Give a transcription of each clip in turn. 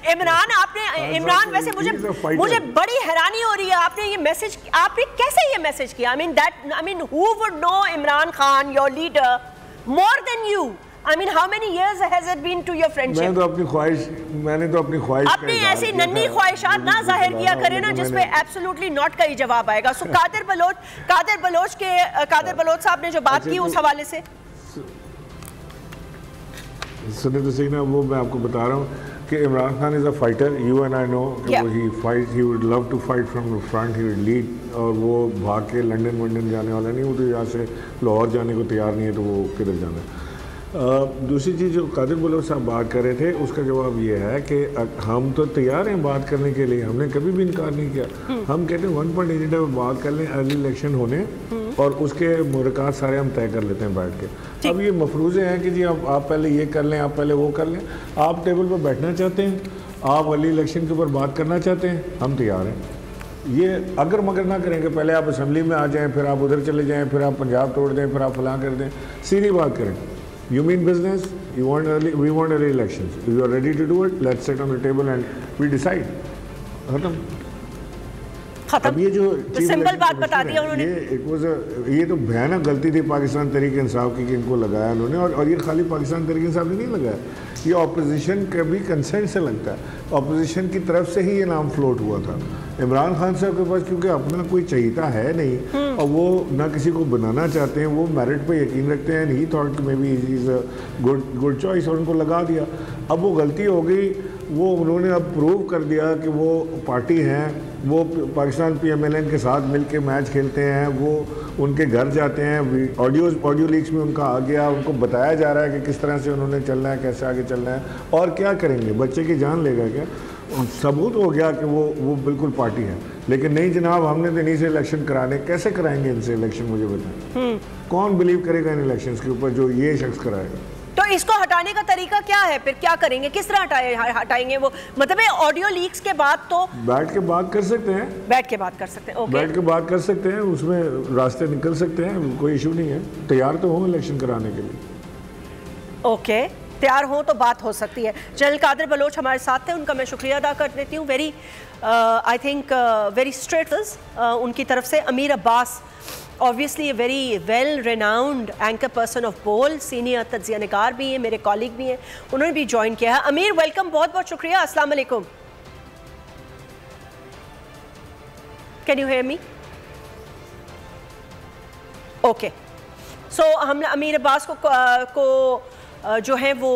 इमरान आपने वैसे मुझे बड़ी हैरानी हो रही है, आपने कैसे ये मैसेज किया? I mean who would know Imran Khan, your leader, more than you? I mean how many years has it been to your friendship? मैंने तो अपनी ख्वाहिश अपनी ऐसी नन्ही ख्वाहिशात ना जाहिर किया करे ना जिसपे एब्सोल्युटली नॉट का ही जवाब आएगा। सो कादिर बलोच साहब ने जो बात की उस हवाले से सुने तो सही ना, वो मैं आपको बता रहा हूँ कि Imran Khan is a fighter, you and I know, he would love to fight from the front, he would lead, और वो भाग के लंदन जाने वाला नहीं, वो तो यहाँ से लाहौर जाने को तैयार नहीं है, तो वो किधर जाना है। दूसरी चीज़ जो कादिर बलोच साहब बात कर रहे थे, उसका जवाब ये है कि हम तो तैयार हैं बात करने के लिए, हमने कभी भी इनकार नहीं किया। हम कहते हैं 1.8 पर बात कर लें, अर्ली इलेक्शन होने और उसके मुरक़ात सारे हम तय कर लेते हैं बैठ के। अब ये मफरूज़े हैं कि जी आप पहले ये कर लें, आप पहले वो कर लें। आप टेबल पर बैठना चाहते हैं, आप अर्ली इलेक्शन के ऊपर बात करना चाहते हैं, हम तैयार हैं। ये अगर मगर ना करेंगे, पहले आप असम्बली में आ जाएँ, फिर आप उधर चले जाएँ, फिर आप पंजाब तोड़ दें, फिर आप फलां कर दें, सीधी बात करें। You mean business? We want early elections. If you are ready to do it, let's sit on the table and we decide. खत्म। अब ये जो सिंपल बात बता दी उन्होंने, ये तो भयानक गलती थी पाकिस्तान तहरीक इंसाफ की कि इनको लगाया उन्होंने, और ये खाली पाकिस्तान तहरीक इंसाफ ने नहीं लगाया, ये ऑपोजिशन का भी कंसेंट से लगता है। ऑपोजिशन की तरफ से ही ये नाम फ्लोट हुआ था। इमरान खान साहब के पास क्योंकि अपना कोई चहीता है नहीं और वो ना किसी को बनाना चाहते हैं, वो मेरिट पे यकीन रखते हैं, ही thought may be is a good choice, और उनको लगा दिया। अब वो गलती हो गई, वो उन्होंने अब प्रूव कर दिया कि वो पार्टी हैं, वो पाकिस्तान PMLN के साथ मिलके मैच खेलते हैं, वो उनके घर जाते हैं, ऑडियो लीक्स में उनका आ गया, उनको बताया जा रहा है कि किस तरह से उन्होंने चलना है, कैसे आगे चलना है, और क्या करेंगे, बच्चे की जान लेगा क्या? सबूत हो गया कि वो बिल्कुल पार्टी है। लेकिन नहीं जनाब, हमने तो इन्हीं से इलेक्शन कराने, कैसे कराएंगे इनसे इलेक्शन, मुझे बताएं। कौन बिलीव करेगा इन इलेक्शंस के ऊपर जो ये शख्स कराएगा? तो इसको हटाने का तरीका क्या है फिर? क्या करेंगे, किस तरह हटाएंगे वो? मतलब ऑडियो लीक्स के बाद तो बैठ के बात कर सकते हैं, बैठ के बात कर सकते हैं, ओके, बैठ के बात कर सकते हैं, उसमें रास्ते निकल सकते हैं, कोई इशू नहीं है। तैयार तो हो इलेक्शन कराने के लिए, ओके, तैयार हो तो बात हो सकती है। जनरल कादिर बलोच हमारे साथ थे, उनका मैं शुक्रिया अदा कर देती हूँ। Very I think very straight उनकी तरफ से। अमीर Abbas, obviously a very well renowned anchor person of Bold, senior तज्ज़िया निगार भी हैं, मेरे कॉलीग भी हैं, उन्होंने भी ज्वाइन किया है। अमीर वेलकम, बहुत बहुत शुक्रिया। अस्सलाम वालेकुम, can you hear me? Okay, so हम अमीर अब्बास को जो है वो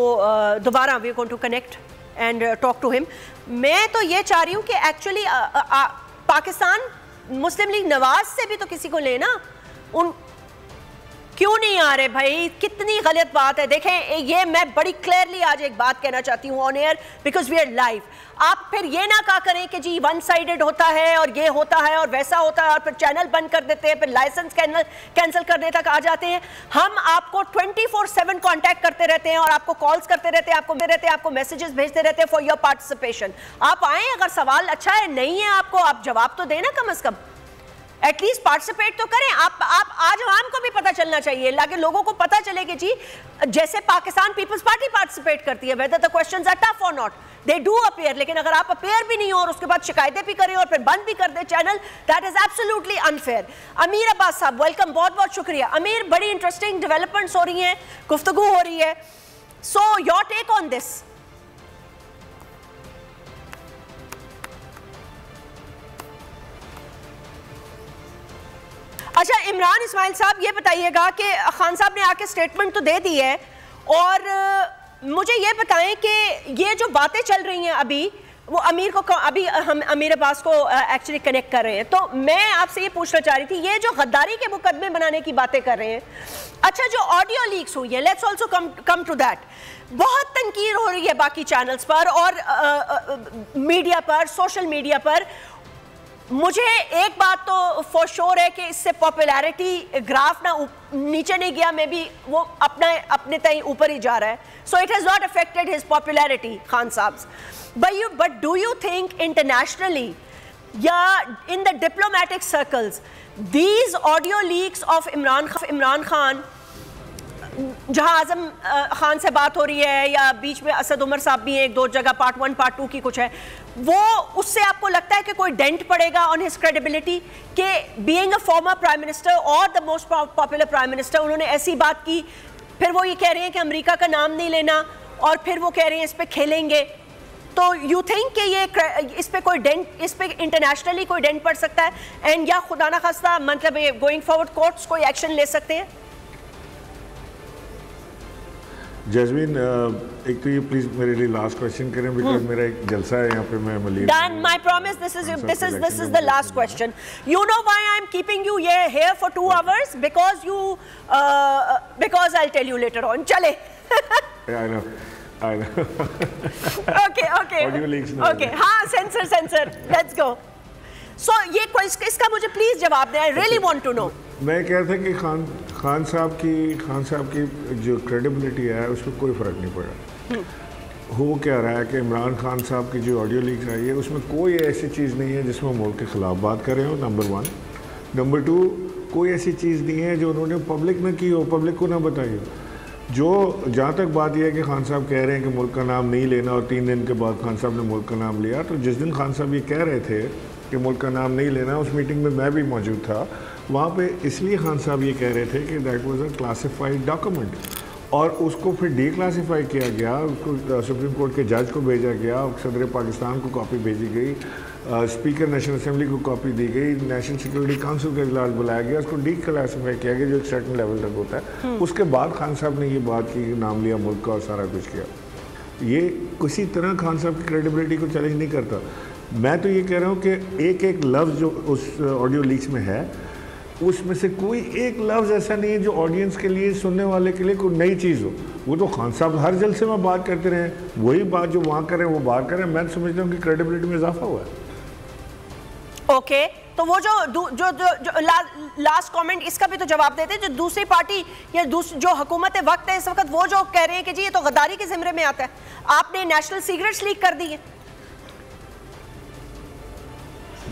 दोबारा we are going to connect and talk to him. मैं तो ये चाह रही हूँ कि एक्चुअली पाकिस्तान मुस्लिम लीग नवाज से भी तो किसी को लेना, उन क्यों नहीं आ रहे भाई? कितनी गलत बात है। देखें, ये मैं बड़ी क्लियरली आज एक बात कहना चाहती हूँ on air, because we are live. आप फिर ये ना कहा करें कि जी वन साइडेड होता है और ये होता है और वैसा होता है, और फिर चैनल बंद कर देते हैं, फिर लाइसेंस कैंसिल करने तक आ जाते हैं। हम आपको 24/7 कांटेक्ट करते रहते हैं और आपको कॉल्स करते रहते हैं, आपको मैसेजेस भेजते रहते हैं फॉर योर पार्टिसिपेशन। आप आए, अगर सवाल अच्छा है, नहीं है आपको, आप जवाब तो देना, कम से कम एटलीस्ट पार्टिसिपेट तो करें। आप आज आवाम को भी पता चलना चाहिए, ताकि लोगों को पता चले कि जी जैसे पाकिस्तान पीपल्स पार्टी पार्टिसिपेट करती है, whether the questions are tough और नॉट, दे डू अपीयर। लेकिन अगर आप अपीयर भी नहीं हो और उसके बाद शिकायतें भी करें और फिर बंद भी कर दे channel, that is absolutely unfair. Amir Abbas साहब वेलकम, बहुत बहुत शुक्रिया। अमीर, बड़ी इंटरेस्टिंग डेवलपमेंट्स हो रही हैं, गुफ्तगू हो रही है, so your take on this. अच्छा इमरान इस्माइल साहब, ये बताइएगा कि खान साहब ने आके स्टेटमेंट तो दे दी है, और मुझे ये बताएं कि ये जो बातें चल रही हैं अभी, वो अभी हम अमीर अब्बास को एक्चुअली कनेक्ट कर रहे हैं, तो मैं आपसे ये पूछना चाह रही थी, ये जो गद्दारी के मुकदमे बनाने की बातें कर रहे हैं, अच्छा जो ऑडियो लीक्स हुई है, let's also come to that, बहुत तनकीर हो रही है बाकी चैनल्स पर और मीडिया पर, सोशल मीडिया पर। मुझे एक बात तो फॉर श्योर है कि इससे पॉपुलैरिटी ग्राफ ना नीचे नहीं गया, मे बी वो अपने तय ऊपर ही जा रहा है, so it has not affected his popularity Khan Sahab. But do you think internationally या in the diplomatic circles these audio leaks of Imran Khan जहां आजम खान से बात हो रही है या बीच में असद उमर साहब भी हैं, एक दो जगह पार्ट 1 पार्ट 2 की कुछ है, वो उससे आपको लगता है कि कोई डेंट पड़ेगा ऑन हिज क्रेडिबिलिटी कि being a former prime minister और the most popular prime minister उन्होंने ऐसी बात की, फिर वो ये कह रहे हैं कि अमेरिका का नाम नहीं लेना और फिर वो कह रहे हैं इस पे खेलेंगे, तो यू थिंक कि ये इस पे कोई डेंट, इस पे इंटरनेशनली कोई डेंट पड़ सकता है एंड या खुदा ना खास्ता मतलब गोइंग फॉरवर्ड कोर्ट्स कोई एक्शन ले सकते हैं? जैस्मीन, एक तो ये प्लीज मेरे लिए लास्ट क्वेश्चन करें बिकॉज मेरा एक जलसा है यहाँ पे, मैं Malik done, my promise, this is the last question. You know why I am keeping you here for 2 hours because I will tell you later on. चले. I know. Okay. हाँ, सेंसर. Let's go. So ये इसका मुझे please जवाब दें. I really want to know. मैं कह रहा था कि खान साहब की जो क्रेडिबिलिटी है उस पर कोई फ़र्क नहीं पड़ा. वो कह रहा है कि इमरान खान साहब की जो ऑडियो लीक्स आई है उसमें कोई ऐसी चीज़ नहीं है जिसमें मुल्क के ख़िलाफ़ बात कर रहे हो, नंबर 1. नंबर 2, कोई ऐसी चीज़ नहीं है जो उन्होंने पब्लिक में की हो, पब्लिक को ना बताई हो. जो जहाँ तक बात यह है कि खान साहब कह रहे हैं कि मुल्क का नाम नहीं लेना और 3 दिन के बाद खान साहब ने मुल्क का नाम लिया, तो जिस दिन खान साहब ये कह रहे थे कि मुल्क का नाम नहीं लेना, उस मीटिंग में मैं भी मौजूद था. वहाँ पे इसलिए खान साहब ये कह रहे थे कि that was a classified document और उसको फिर डीक्लासीफाई किया गया, उसको सुप्रीम कोर्ट के जज को भेजा गया, सदर पाकिस्तान को कॉपी भेजी गई, स्पीकर नेशनल असेंबली को कॉपी दी गई, नेशनल सिक्योरिटी काउंसिल का इजलास बुलाया गया, उसको डीक्लासीफाई किया गया जो एक सर्टन लेवल तक होता है. उसके बाद खान साहब ने ये बात की, नाम लिया मुल्क का और सारा कुछ किया. ये किसी तरह खान साहब की क्रेडिबिलिटी को चैलेंज नहीं करता. मैं तो ये कह रहा हूँ कि एक लफ्ज़ जो उस ऑडियो लीक्स में है उसमें से कोई एक लफ्ज़ ऐसा नहीं है जो ऑडियंस के लिए, सुनने वाले के लिए कोई नई चीज़ हो. वो तो खान साहब हर जलसे में बात करते रहे, वही बात जो वहाँ करें वो बात करें. मैं समझता हूँ कि क्रेडिबिलिटी में इजाफा हुआ है. ओके, तो वो जो लास्ट कमेंट, इसका भी तो जवाब देते हैं. जो दूसरी पार्टी या जो हुकूमत वक्त है इस वक्त, वो जो कह रहे हैं कि जी ये तो गद्दारी के ज़िम्मे में आता है, आपने नेशनल सीक्रेट्स लीक कर दी है.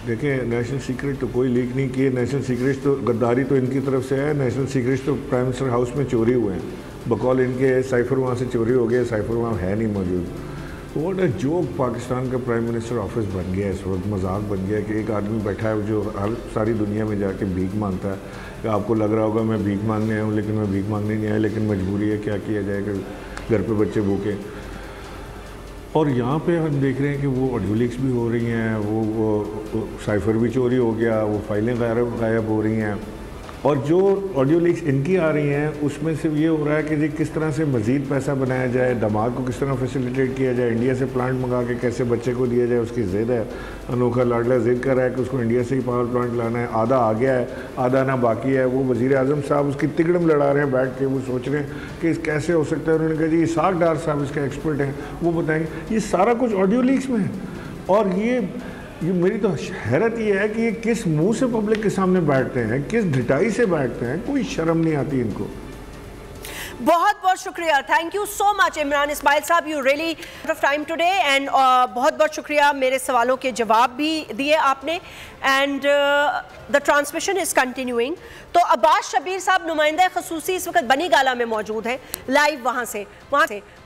देखिए, नेशनल सीक्रेट तो कोई लीक नहीं किए. नेशनल सीक्रेट्स तो गद्दारी तो इनकी तरफ से है. नेशनल सीक्रेट्स तो प्राइम मिनिस्टर हाउस में चोरी हुए हैं, बकौल इनके साइफर वहाँ से चोरी हो गया, साइफर वहाँ है नहीं मौजूद. व्हाट अ जोक पाकिस्तान का प्राइम मिनिस्टर ऑफिस बन गया इस वक्त. मजाक बन गया कि एक आदमी बैठा है जो हर सारी दुनिया में जाके भीख मांगता है. कि आपको लग रहा होगा मैं भीख मांगने आया हूँ, लेकिन मैं भीख मांगने नहीं आया, लेकिन मजबूरी है, क्या किया जाएगा, घर पे बच्चे भूखे. और यहाँ पे हम देख रहे हैं कि वो ऑडियो लीक्स भी हो रही हैं, वो साइफर भी चोरी हो गया, वो फाइलें गायब हो रही हैं. और जो ऑडियो लीक्स इनकी आ रही हैं उसमें सिर्फ ये हो रहा है कि जी किस तरह से मज़ीद पैसा बनाया जाए, दामाद को किस तरह फैसिलिटेट किया जाए, इंडिया से प्लांट मंगा के कैसे बच्चे को दिया जाए. उसकी ज़िद है, अनोखा लाडला ज़िद कर रहा है कि उसको इंडिया से ही पावर प्लांट लाना है. आधा आ गया है, आधा ना बाकी है. वो वज़ीर आज़म साहब उसकी तिकड़म लड़ा रहे हैं बैठ के, वो सोच रहे हैं कि कैसे हो सकता है. उन्होंने कहा जी इसाक डार साहब इसके एक्सपर्ट हैं, वो बताएंगे. ये सारा कुछ ऑडियो लीक्स में है. और ये मेरी तो हैरत ये है कि ये किस मुंह से पब्लिक के सामने बैठते हैं, किस ढिठाई से बैठते हैं. कोई शर्म नहीं आती इनको. बहुत बहुत शुक्रिया. Thank you so much Imran Ismail Sahab, you really of time today and बहुत बहुत शुक्रिया. मेरे सवालों के जवाब भी दिए आपने and the transmission is continuing. तो अब्बास शबीर साहब नुमाइंदा खसूसी इस वक्त बनी गाला में मौजूद हैं लाइव.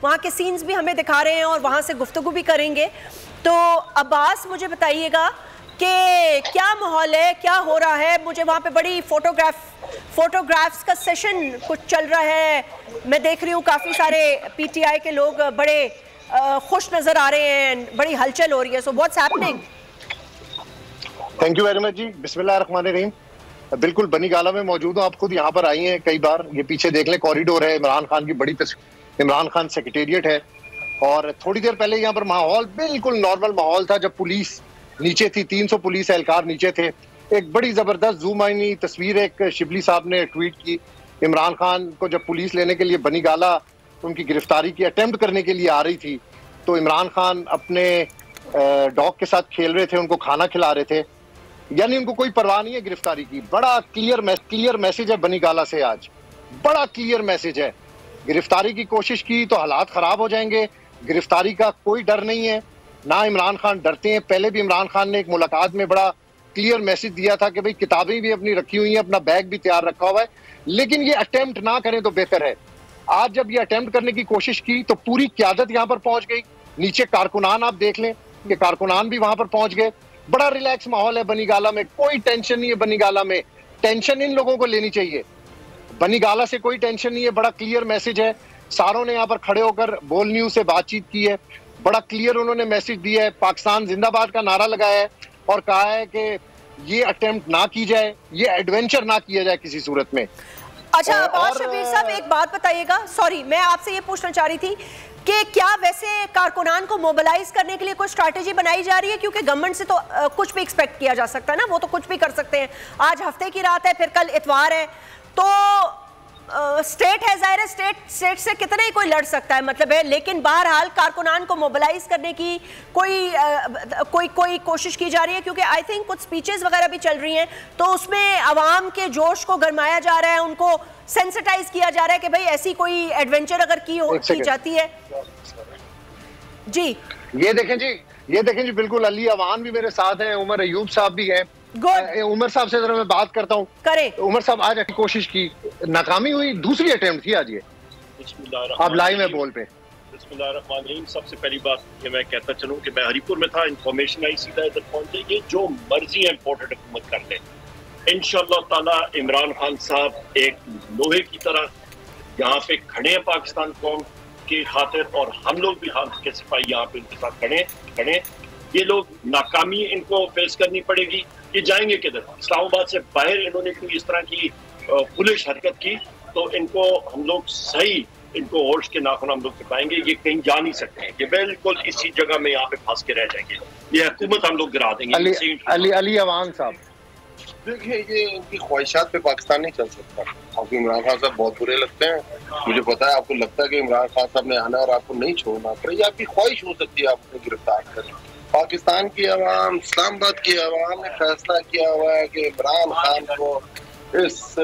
वहाँ के सीन्स भी हमें दिखा रहे हैं और वहाँ से गुफ्तगू भी करेंगे. तो अब्बास मुझे बताइएगा कि क्या माहौल है, क्या हो रहा है. मुझे वहाँ पे बड़ी फोटोग्राफ्स का सेशन कुछ चल रहा है. मैं देख रही हूँ काफ़ी सारे पीटीआई के लोग बड़े खुश नज़र आ रहे हैं, बड़ी हलचल हो रही है. So what's happening? Thank you very much ji. बिस्मिल्लाहिर्रहमानिर्रहीम. बिल्कुल बनी गाला में मौजूद हूँ. आप खुद यहाँ पर आई हैं कई बार. ये पीछे देख लें, कॉरिडोर है, इमरान खान की बड़ी इमरान खान सेक्रेटेरिएट है. और थोड़ी देर पहले यहाँ पर माहौल बिल्कुल नॉर्मल माहौल था जब पुलिस नीचे थी. 300 पुलिस एहलकार नीचे थे. एक बड़ी जबरदस्त जूम आईनी तस्वीर एक शिबली साहब ने ट्वीट की. इमरान खान को जब पुलिस लेने के लिए बनी गाला उनकी गिरफ्तारी की अटेम्प्ट करने के लिए आ रही थी, तो इमरान खान अपने डॉग के साथ खेल रहे थे, उनको खाना खिला रहे थे. यानी उनको कोई परवाह नहीं है गिरफ्तारी की. बड़ा क्लियर मैसेज है बनी गाला से आज. बड़ा क्लियर मैसेज है. गिरफ्तारी की कोशिश की तो हालात खराब हो जाएंगे. गिरफ्तारी का कोई डर नहीं है, ना इमरान खान डरते हैं. पहले भी इमरान खान ने एक मुलाकात में बड़ा क्लियर मैसेज दिया था कि भाई किताबें भी अपनी रखी हुई हैं, अपना बैग भी तैयार रखा हुआ है, लेकिन ये अटेम्प्ट ना करें तो बेहतर है. आज जब ये अटेम्प्ट करने की कोशिश की तो पूरी क़यादत यहाँ पर पहुंच गई, नीचे कारकुनान आप देख लें कि कारकुनान भी वहां पर पहुंच गए। बड़ा रिलैक्स माहौल है बनीगाला में, कोई टेंशन नहीं है बनीगाला में। टेंशन इन लोगों को लेनी चाहिए, बनीगाला से कोई टेंशन नहीं है। बड़ा क्लियर मैसेज है, सारों ने यहाँ पर खड़े होकर बोल न्यूज से बातचीत की है, बड़ा क्लियर उन्होंने मैसेज दिया है, पाकिस्तान जिंदाबाद का नारा लगाया है और कहा है कि ये अटेम्प्ट ना की जाए, ये एडवेंचर ना किया जाए किसी सूरत में। अच्छा अब्बास शबीर साहब एक बात बताइएगा, सॉरी मैं आपसे ये पूछना चाह रही थी कि क्या वैसे कारकुनान को मोबिलाइज करने के लिए कोई स्ट्रैटेजी बनाई जा रही है? क्योंकि गवर्नमेंट से तो कुछ भी एक्सपेक्ट किया जा सकता है ना, वो तो कुछ भी कर सकते हैं। आज हफ्ते की रात है, फिर कल इतवार है, तो स्टेट है, जाहिर है स्टेट से कितना ही कोई लड़ सकता है, मतलब है। लेकिन बहरहाल कारकुनान को मोबिलाइज करने की कोई कोशिश की जा रही है, क्योंकि आई थिंक कुछ स्पीचेस वगैरह भी चल रही हैं, तो उसमें अवाम के जोश को गरमाया जा रहा है, उनको सेंसिटाइज किया जा रहा है कि भाई ऐसी कोई एडवेंचर अगर की जाती है। जी ये देखें जी बिल्कुल अली अवान भी मेरे साथ हैं, उमर अयूब साहब भी हैं। उमर साहब से जरा मैं बात करता हूँ। करें उमर साहब, आज की कोशिश की, नाकामी हुई, दूसरी अटेम्प्ट थी आज ये। आप लाइव में बोल पे। बिस्मिल्लाहिर्रहमानिर्रहीम। सबसे पहली बात ये मैं कहता चलूं कि मैं हरीपुर में था, इंफॉर्मेशन आई, सीधा इधर पहुंचे। ये जो मर्जी इम्पोर्टेड हुकूमत कर ले, इंशाअल्लाह ताला इमरान खान साहब एक लोहे की तरह यहाँ पे खड़े हैं पाकिस्तान कौम की खातिर, और हम लोग भी हाथ के सिपाही यहाँ पे उनके साथ खड़े। ये लोग नाकामी इनको फेस करनी पड़ेगी। ये जाएंगे किधर? इस्लामाबाद से बाहर इन्होंने कोई इस तरह की पुलिस हरकत की तो इनको हम लोग सही, इनको होश के नाखून हम लोग दिखाएंगे। ये कहीं जा नहीं सकते हैं, ये बिल्कुल इसी जगह में यहाँ पे फंस के रह जाएंगे। ये हुकूमत हम लोग गिरा देंगे। अली अवान साहब, देखिए ये इनकी ख्वाहिशात पे पाकिस्तान नहीं चल सकता। आपको इमरान खान साहब बहुत बुरे लगते हैं, मुझे पता है। आपको लगता है कि इमरान खान साहब ने आना और आपको नहीं छोड़ना, पर ये आपकी ख्वाहिश हो सकती है आपको गिरफ्तार करें। पाकिस्तान की अवाम, इस्लामाबाद की अवाम ने फैसला किया हुआ है कि इमरान खान को इस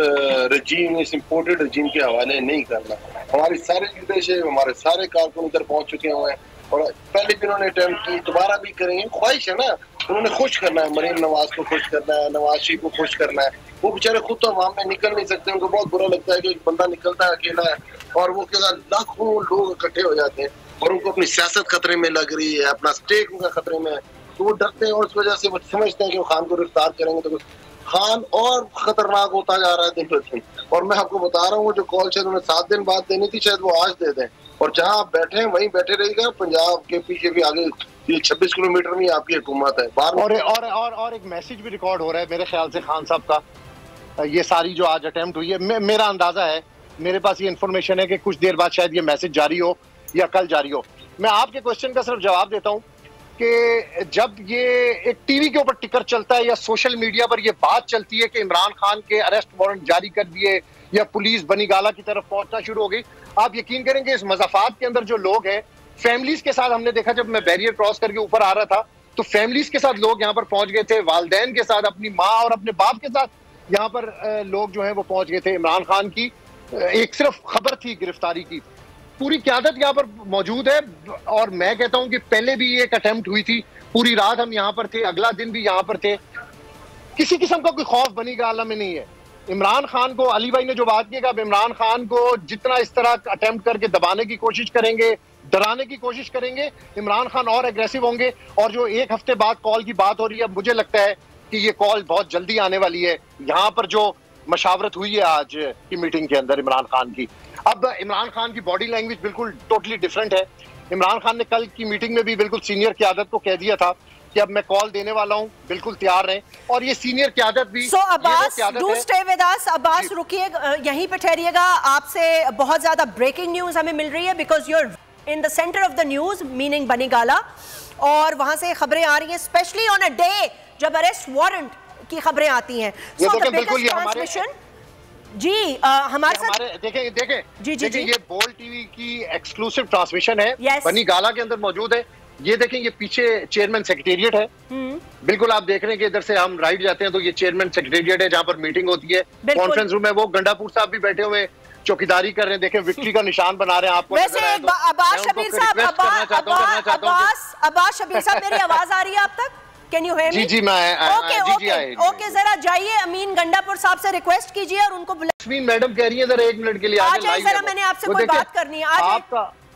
रजीम, इस इम्पोर्टेड रजीम के हवाले नहीं करना। हमारी सारे लीडरशिप, हमारे सारे कारकुन इधर पहुंच चुके हुए हैं और पहले भी उन्होंने अटेम्प्ट की, दोबारा भी करेंगे। ख्वाहिश है ना, उन्होंने खुश करना है, मरीम नवाज को खुश करना है, नवाज शरीफ को खुश करना है। वो बेचारे खुद तो अवाम में निकल नहीं सकते, उनको बहुत बुरा लगता है कि एक बंदा निकलता है अकेला है और वो क्या लाखों लोग इकट्ठे हो जाते हैं और उनको अपनी सियासत खतरे में लग रही है, अपना स्टेक उनका खतरे में है, तो वो डरते हैं और उस वजह से वो समझते हैं कि वो खान को गिरफ्तार करेंगे तो खान और खतरनाक होता जा रहा है दिन प्रतिदिन। और मैं आपको बता रहा हूँ, वो जो कॉल शायद उन्हें 7 दिन बाद देनी थी, शायद वो आज दे दें। और जहाँ आप बैठे हैं वहीं बैठे रहिएगा, पंजाब के पीछे भी आगे ये 26 किलोमीटर में आपकी हुकूमत है। और एक मैसेज भी रिकॉर्ड हो रहा है मेरे ख्याल से खान साहब का। ये सारी जो आज अटेम्प्ट हुई है, मेरा अंदाजा है, मेरे पास ये इन्फॉर्मेशन है कि कुछ देर बाद शायद ये मैसेज जारी हो या कल जारी हो। मैं आपके क्वेश्चन का सिर्फ जवाब देता हूँ कि जब ये एक टीवी के ऊपर टिकर चलता है या सोशल मीडिया पर ये बात चलती है कि इमरान खान के अरेस्ट वारंट जारी कर दिए या पुलिस बनीगाला की तरफ पहुंचना शुरू हो गई, आप यकीन करेंगे इस मज़ाफ़ात के अंदर जो लोग हैं, फैमिलीज के साथ, हमने देखा जब मैं बैरियर क्रॉस करके ऊपर आ रहा था तो फैमिलीज के साथ लोग यहाँ पर पहुंच गए थे, वालदैन के साथ, अपनी माँ और अपने बाप के साथ यहाँ पर लोग जो है वो पहुंच गए थे। इमरान खान की एक सिर्फ खबर थी गिरफ्तारी की, पूरी क़यादत यहाँ पर मौजूद है। और मैं कहता हूँ कि पहले भी एक अटेम्प्ट हुई थी, पूरी रात हम यहाँ पर थे, अगला दिन भी यहाँ पर थे। किसी किस्म का कोई खौफ बनीगाला में नहीं है। इमरान खान को, अली भाई ने जो बात की, अब इमरान खान को जितना इस तरह अटेम्प्ट करके दबाने की कोशिश करेंगे, डराने की कोशिश करेंगे, इमरान खान और एग्रेसिव होंगे। और जो एक हफ्ते बाद कॉल की बात हो रही है, मुझे लगता है कि ये कॉल बहुत जल्दी आने वाली है। यहाँ पर जो मशावरत हुई है आज की मीटिंग के अंदर इमरान खान की, अब इमरान खान की बॉडी लैंग्वेज बिल्कुल टोटली डिफरेंट है। इमरान खान ने कल की मीटिंग में भी बिल्कुल सीनियर क़यादत को कह दिया था कि अब मैं कॉल देने वाला हूं, बिल्कुल तैयार रहें। और ये सीनियर क़यादत भी Abbas, do stay with us. Abbas रुकिए, यहीं पे ठहरिएगा। आपसे बहुत ज्यादा ब्रेकिंग न्यूज हमें मिल रही है, because you are in the centre of the news, meaning Bani Gala, और वहां से खबरें आ रही हैं, स्पेशली ऑन अ डे जब अरेस्ट वारंट की खबरें आती हैं। सो द बिगेस्ट ट्रांसमिशन जी हमारे साथ देखें जी जी जी, ये बोल टीवी की एक्सक्लूसिव ट्रांसमिशन है, बनीगाला के अंदर मौजूद है। ये देखें, ये पीछे चेयरमैन सेक्रेटेरिएट है, बिल्कुल आप देख रहे हैं कि इधर से हम राइट जाते हैं तो ये चेयरमैन सेक्रेटेरिएट है जहाँ पर मीटिंग होती है, कॉन्फ्रेंस रूम है। वो गंडापुर साहब भी बैठे हुए चौकीदारी कर रहे हैं, देखें विक्ट्री का निशान बना रहे हैं। आपको वैसे अब्बास शबीर साहब, अब्बास शबीर साहब, मेरी आवाज आ रही है आप तक? Can you hear me? जी मैं ओके जरा जाइए अमीन गंडापुर साहब से रिक्वेस्ट कीजिए और उनको यस्मीन मैडम कह रही है जरा 1 मिनट के लिए आ जाइए जरा, मैंने आपसे कोई बात करनी है।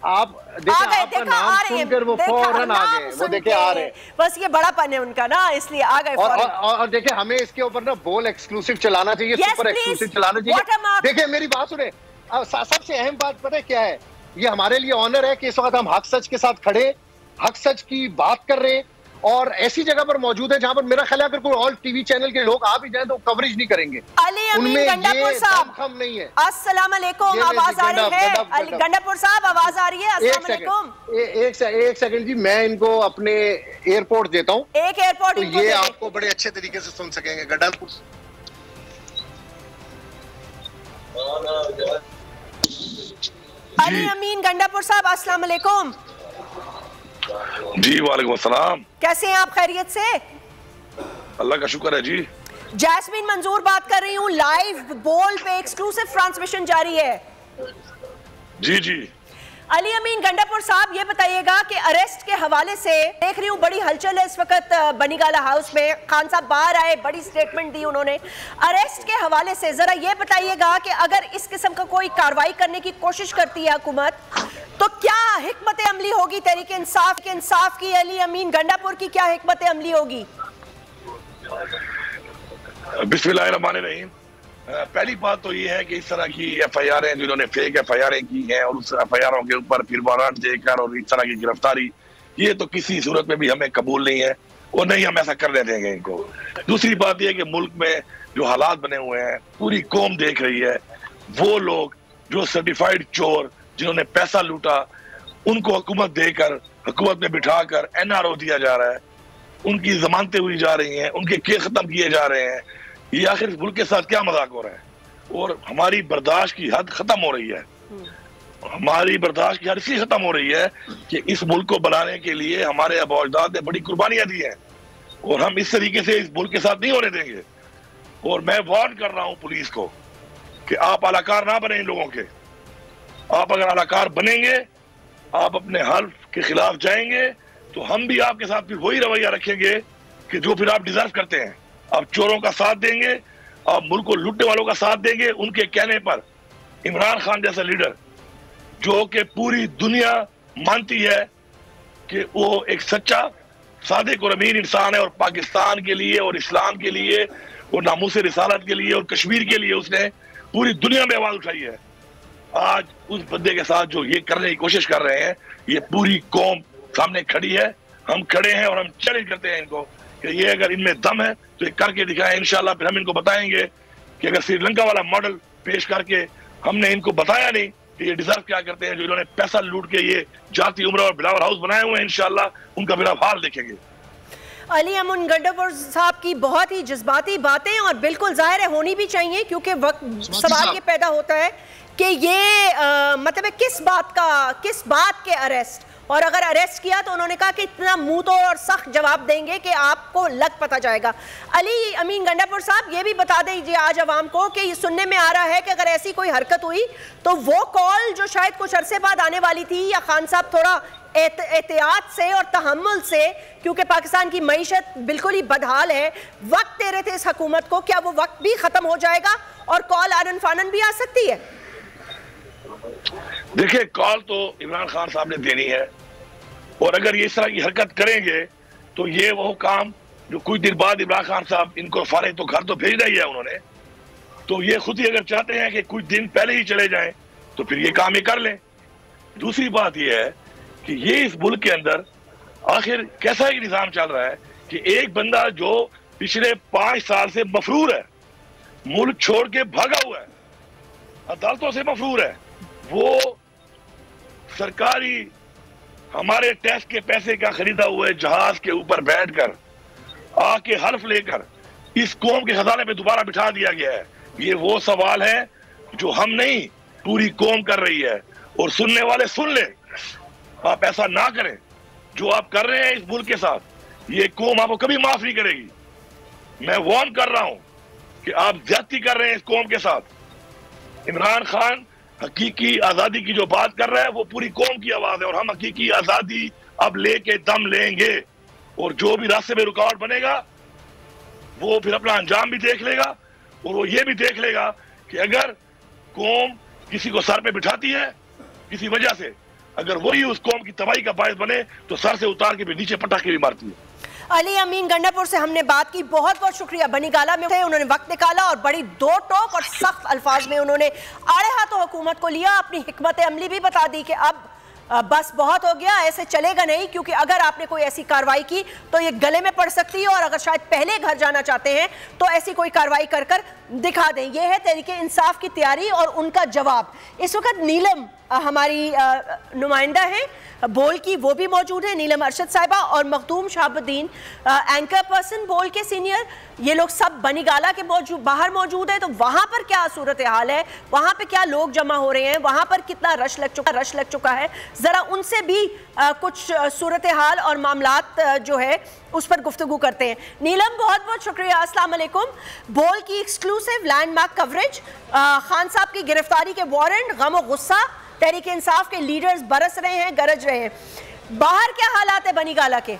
आप देखिए आपका नाम सुनकर वो फौरन आ गए, वो देखिए आ रहे हैं, बस ये बड़ापन है उनका ना, इसलिए आ गए फौरन। और देखिए हमें इसके ऊपर ना बोल एक्सक्लूसिव चलाना चाहिए, सुपर एक्सक्लूसिव चलाना चाहिए। देखिए मेरी बात सुने, सबसे अहम बात पता है क्या है, ये हमारे लिए ऑनर है कि इस वक्त हम हक सच के साथ खड़े, हक सच की बात कर रहे हैं और ऐसी जगह पर मौजूद है जहां पर मेरा ख्याल है अगर कोई और टीवी चैनल के लोग आ भी जाए तो कवरेज नहीं करेंगे। अली अमीन गंडापुर साहब खम नहीं है। अस्सलाम वालेकुम, आवाज आ रही है? अली गंडापुर साहब आवाज आ रही है? अस्सलाम वालेकुम। एक सेकंड जी, मैं इनको अपने एयरपोर्ट देता हूँ, एक एयरपोर्ट तो ये आपको बड़े अच्छे तरीके से सुन सकेंगे। गंडापुर अली अमीन गंडापुर साहब अस्सलाम वालेकुम। जी वालेकुम अस्सलाम, कैसे हैं आप? खैरियत से? अल्लाह का शुक्र है जी। जैस्मीन मंजूर बात कर रही हूँ, लाइव बोल पे एक्सक्लूसिव ट्रांसमिशन जारी है। जी जी अली अमीन गंडापुर साहब ये बताइएगा कि अरेस्ट के हवाले से देख रही हूँ बड़ी हलचल है इस वक्त बनीगाला हाउस में, खान साहब बाहर आए, बड़ी स्टेटमेंट दी उन्होंने। अरेस्ट के हवाले से जरा ये बताइएगा कि अगर इस किस्म का कोई कार्रवाई करने की कोशिश करती है हुकूमत तो क्या हिकमत अमली होगी तहरीक इंसाफ की? अली अमीन गंडापुर की क्या हिकमत अमली होगी? बिस्मिल्लाहिर्रहमानिर्रहीम। पहली बात तो ये है कि इस तरह की FIR जिन्होंने फेक FIR की हैं और उस FIR के ऊपर फिर वारंट देकर और इस तरह की गिरफ्तारी, ये तो किसी सूरत में भी हमें कबूल नहीं है और नहीं हम ऐसा करने देंगे इनको। दूसरी बात यह कि मुल्क में जो हालात बने हुए हैं पूरी कौम देख रही है, वो लोग जो सर्टिफाइड चोर जिन्होंने पैसा लूटा उनको हुकूमत देकर हुकूमत में बिठाकर NRO दिया जा रहा है, उनकी जमानतें हुई जा रही हैं, उनके केस खत्म किए जा रहे हैं। ये आखिर मुल्क के साथ क्या मजाक हो रहा है? और हमारी बर्दाश्त की हद खत्म हो रही है, हमारी बर्दाश्त की हद इसलिए खत्म हो रही है कि इस मुल्क को बनाने के लिए हमारे आबा अजदाद ने बड़ी कुर्बानियां दी हैं और हम इस तरीके से इस मुल्क के साथ नहीं होने देंगे। और मैं वार्न कर रहा हूं पुलिस को कि आप अलाकार ना बने इन लोगों के। आप अगर अलाकार बनेंगे, आप अपने हल्फ के खिलाफ जाएंगे तो हम भी आपके साथ फिर वही रवैया रखेंगे कि जो फिर आप डिजर्व करते हैं। आप चोरों का साथ देंगे, आप मुल्क को लूटने वालों का साथ देंगे। उनके कहने पर इमरान खान जैसा लीडर जो कि पूरी दुनिया मानती है कि वो एक सच्चा सादिक और अमीन इंसान है और पाकिस्तान के लिए और इस्लाम के लिए और नामूस रिसालत के लिए और कश्मीर के लिए उसने पूरी दुनिया में आवाज उठाई है। आज उस बंदे के साथ जो ये करने की कोशिश कर रहे हैं, ये पूरी कौम सामने खड़ी है, हम खड़े हैं और हम चैलेंज करते हैं इनको कि ये अगर इनमें दम है तो ये करके दिखाएं। इंशाल्लाह फिर हम इनको बताएंगे कि अगर श्रीलंका वाला मॉडल पेश करके हमने इनको बताया नहीं कि ये डिजर्व क्या करते हैं, जो इन्होंने पैसा लूट के ये जाती उम्र और बिलावर हाउस बनाए हुए हैं, इंशाल्लाह उनका फिर हाल देखेंगे। अली अमीन गंडापुर साहब की बहुत ही जज्बाती बातें और बिल्कुल जाहिर है होनी भी चाहिए, क्योंकि वक्त सवाल ये पैदा होता है कि ये मतलब किस बात के अरेस्ट, और अगर अरेस्ट किया तो उन्होंने कहा कि इतना मुंह तोड़ और सख्त जवाब देंगे कि आपको लग पता जाएगा। अली अमीन गंडापुर साहब ये भी बता दीजिए आज अवाम को कि ये सुनने में आ रहा है कि अगर ऐसी कोई हरकत हुई तो वो कॉल जो शायद कुछ अरसे बाद आने वाली थी, या खान साहब थोड़ा एहतियात से और तहम्मुल से, क्योंकि पाकिस्तान की मईशत बिल्कुल ही बदहाल है, वक्त दे रहे थे इस हुकूमत को, क्या वो वक्त भी खत्म हो जाएगा और कॉल आनन फानन भी आ सकती है? देखिए, कॉल तो इमरान खान साहब ने देनी है और अगर ये इस तरह की हरकत करेंगे तो ये वो काम जो कुछ दिन बाद इमरान खान साहब इनको फारे तो घर तो भेजना ही है उन्होंने, तो ये खुद ही अगर चाहते हैं कि कुछ दिन पहले ही चले जाएं तो फिर ये काम ही कर लें। दूसरी बात ये है कि ये इस मुल्क के अंदर आखिर कैसा ही निजाम चल रहा है कि एक बंदा जो पिछले 5 साल से मफरूर है, मुल्क छोड़ के भागा हुआ है, अदालतों से मफरूर है, वो सरकारी हमारे टैक्स के पैसे का खरीदा हुआ जहाज के ऊपर बैठकर आके हल्फ लेकर इस कौम के खजाने में दोबारा बिठा दिया गया है। ये वो सवाल है जो हम नहीं पूरी कौम कर रही है। और सुनने वाले सुन ले, आप ऐसा ना करें जो आप कर रहे हैं इस मुल्क के साथ, ये कौम आपको कभी माफ नहीं करेगी। मैं वार्न कर रहा हूं कि आप ज्यादती कर रहे हैं इस कौम के साथ। इमरान खान हकीकी आजादी की जो बात कर रहा है वो पूरी कौम की आवाज है और हम हकीकी आजादी अब लेके दम लेंगे। और जो भी रास्ते में रुकावट बनेगा वो फिर अपना अंजाम भी देख लेगा, और वो ये भी देख लेगा कि अगर कौम किसी को सर पे बिठाती है किसी वजह से, अगर वही उस कौम की तबाही का बायस बने तो सर से उतार के भी नीचे पटाखे भी मारती है। अली अमीन गंडापुर से हमने बात की, बहुत बहुत शुक्रिया। बनी गाला में थे, उन्होंने वक्त निकाला और बड़ी दो टोक और सख्त अल्फाज में उन्होंने आड़े हाथों हुकूमत को लिया, अपनी हिकमत अमली भी बता दी कि अब बस बहुत हो गया, ऐसे चलेगा नहीं, क्योंकि अगर आपने कोई ऐसी कार्रवाई की तो ये गले में पड़ सकती है, और अगर शायद पहले घर जाना चाहते हैं तो ऐसी कोई कार्रवाई कर कर दिखा दें। यह है तहरीक इंसाफ की तैयारी और उनका जवाब। इस वक्त नीलम हमारी नुमाइंदा है बोल की, वो भी मौजूद है, नीलम अरशद साहिबा, और मखदूम शहाबुद्दीन एंकर पर्सन बोल के सीनियर, ये लोग सब बनी गाला के बाहर मौजूद है। तो वहाँ पर क्या सूरत हाल है, वहाँ पे क्या लोग जमा हो रहे हैं, वहाँ पर कितना रश लग चुका है, ज़रा उनसे भी कुछ सूरत हाल और मामलात जो है उस पर गुफ्तगू करते हैं। नीलम बहुत बहुत शुक्रिया, अस्सलाम वालेकुम। बोल की एक्सक्लूसिव लैंडमार्क कवरेज, खान साहब की गिरफ्तारी के वारंट, गम और गुस्सा, तहरीक इंसाफ के लीडर्स बरस रहे हैं, गरज रहे हैं। बाहर क्या हालात है बनी गाला के?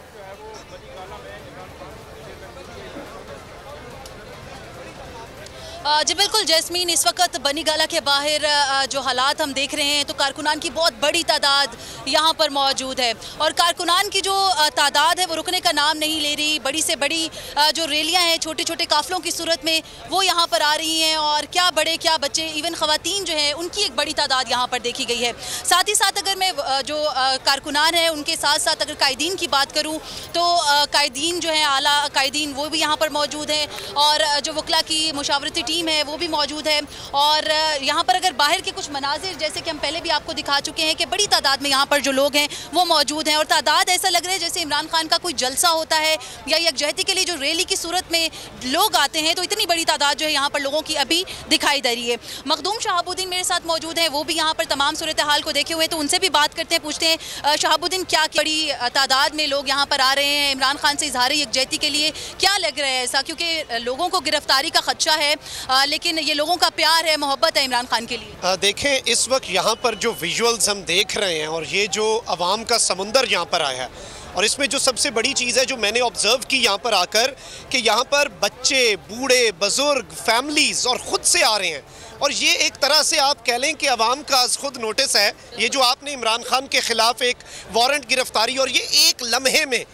जी बिल्कुल जैस्मीन, इस वक्त बनी गाला के बाहर जो हालात हम देख रहे हैं तो कारकुनान की बहुत बड़ी तादाद यहाँ पर मौजूद है, और कारकुनान की जो तादाद है वो रुकने का नाम नहीं ले रही। बड़ी से बड़ी जो रैलियाँ हैं छोटे छोटे काफिलों की सूरत में वो यहाँ पर आ रही हैं, और क्या बड़े क्या बच्चे, इवन ख़वातीन जो हैं उनकी एक बड़ी तादाद यहाँ पर देखी गई है। साथ ही साथ अगर मैं जो कारकुनान है उनके साथ साथ अगर कायदीन की बात करूँ तो कायदीन जो है आला कायदीन वो भी यहाँ पर मौजूद हैं, और जो वकला की मुशावरती टीम है वो भी मौजूद है। और यहाँ पर अगर बाहर के कुछ मनाजिर जैसे कि हम पहले भी आपको दिखा चुके हैं कि बड़ी तादाद में यहाँ पर जो लोग हैं वो मौजूद हैं, और तादाद ऐसा लग रहा है जैसे इमरान खान का कोई जलसा होता है या यकजहती के लिए जो रैली की सूरत में लोग आते हैं, तो इतनी बड़ी तादाद जो है यहाँ पर लोगों की अभी दिखाई दे रही है। मखदूम शहाबुद्दीन मेरे साथ मौजूद हैं, वो भी यहाँ पर तमाम सूरत हाल को देखे हुए हैं, तो उनसे भी बात करते हैं, पूछते हैं शहाबुद्दीन क्या बड़ी तादाद में लोग यहाँ पर आ रहे हैं इमरान खान से इजहार यकजहती के लिए, क्या लग रहा है ऐसा? क्योंकि लोगों को गिरफ्तारी का खदशा है लेकिन ये लोगों का प्यार है, मोहब्बत है इमरान खान के लिए। देखें इस वक्त यहाँ पर जो विजुअल्स हम देख रहे हैं और ये जो अवाम का समुंदर यहाँ पर आया है, और इसमें जो सबसे बड़ी चीज़ है जो मैंने ऑब्ज़र्व की यहाँ पर आकर कि यहाँ पर बच्चे, बूढ़े, बुज़ुर्ग, फैमिलीज़ और ख़ुद से आ रहे हैं, और ये एक तरह से आप कह लें कि अवाम का खुद नोटिस है ये जो आपने इमरान खान के ख़िलाफ़ एक वारंट गिरफ्तारी, और ये एक लम्हे में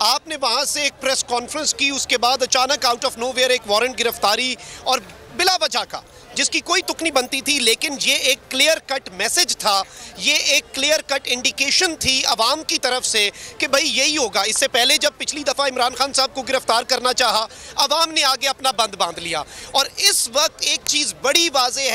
आपने वहाँ से एक प्रेस कॉन्फ्रेंस की, उसके बाद अचानक आउट ऑफ नोवेयर एक वारंट गिरफ्तारी और बिला वजह का, जिसकी कोई तुक नहीं बनती थी, लेकिन ये एक क्लियर कट मैसेज था, ये एक क्लियर कट इंडिकेशन थी अवाम की तरफ से कि भाई यही होगा। इससे पहले जब पिछली दफ़ा इमरान खान साहब को गिरफ्तार करना चाहा, अवाम ने आगे अपना बंद बांध लिया, और इस वक्त एक चीज़ बड़ी वाज़ेह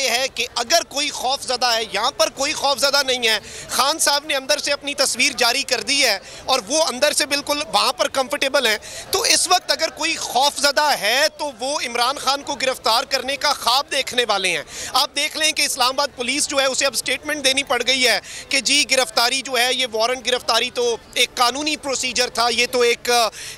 है कि अगर कोई खौफज़दा है, यहाँ पर कोई खौफज़दा नहीं है। खान साहब ने अंदर से अपनी तस्वीर जारी कर दी है और वो अंदर से बिल्कुल वहाँ पर कंफर्टेबल हैं, तो इस वक्त अगर कोई खौफज़दा है तो वो इमरान खान को गिरफ्तार करने का ख्वाब देखने वाले हैं। आप देख लें कि इस्लामाबाद पुलिस जो है उसे अब स्टेटमेंट देनी पड़ गई है कि जी गिरफ्तारी जो है, ये वारंट गिरफ्तारी तो एक कानूनी प्रोसीजर था, ये तो एक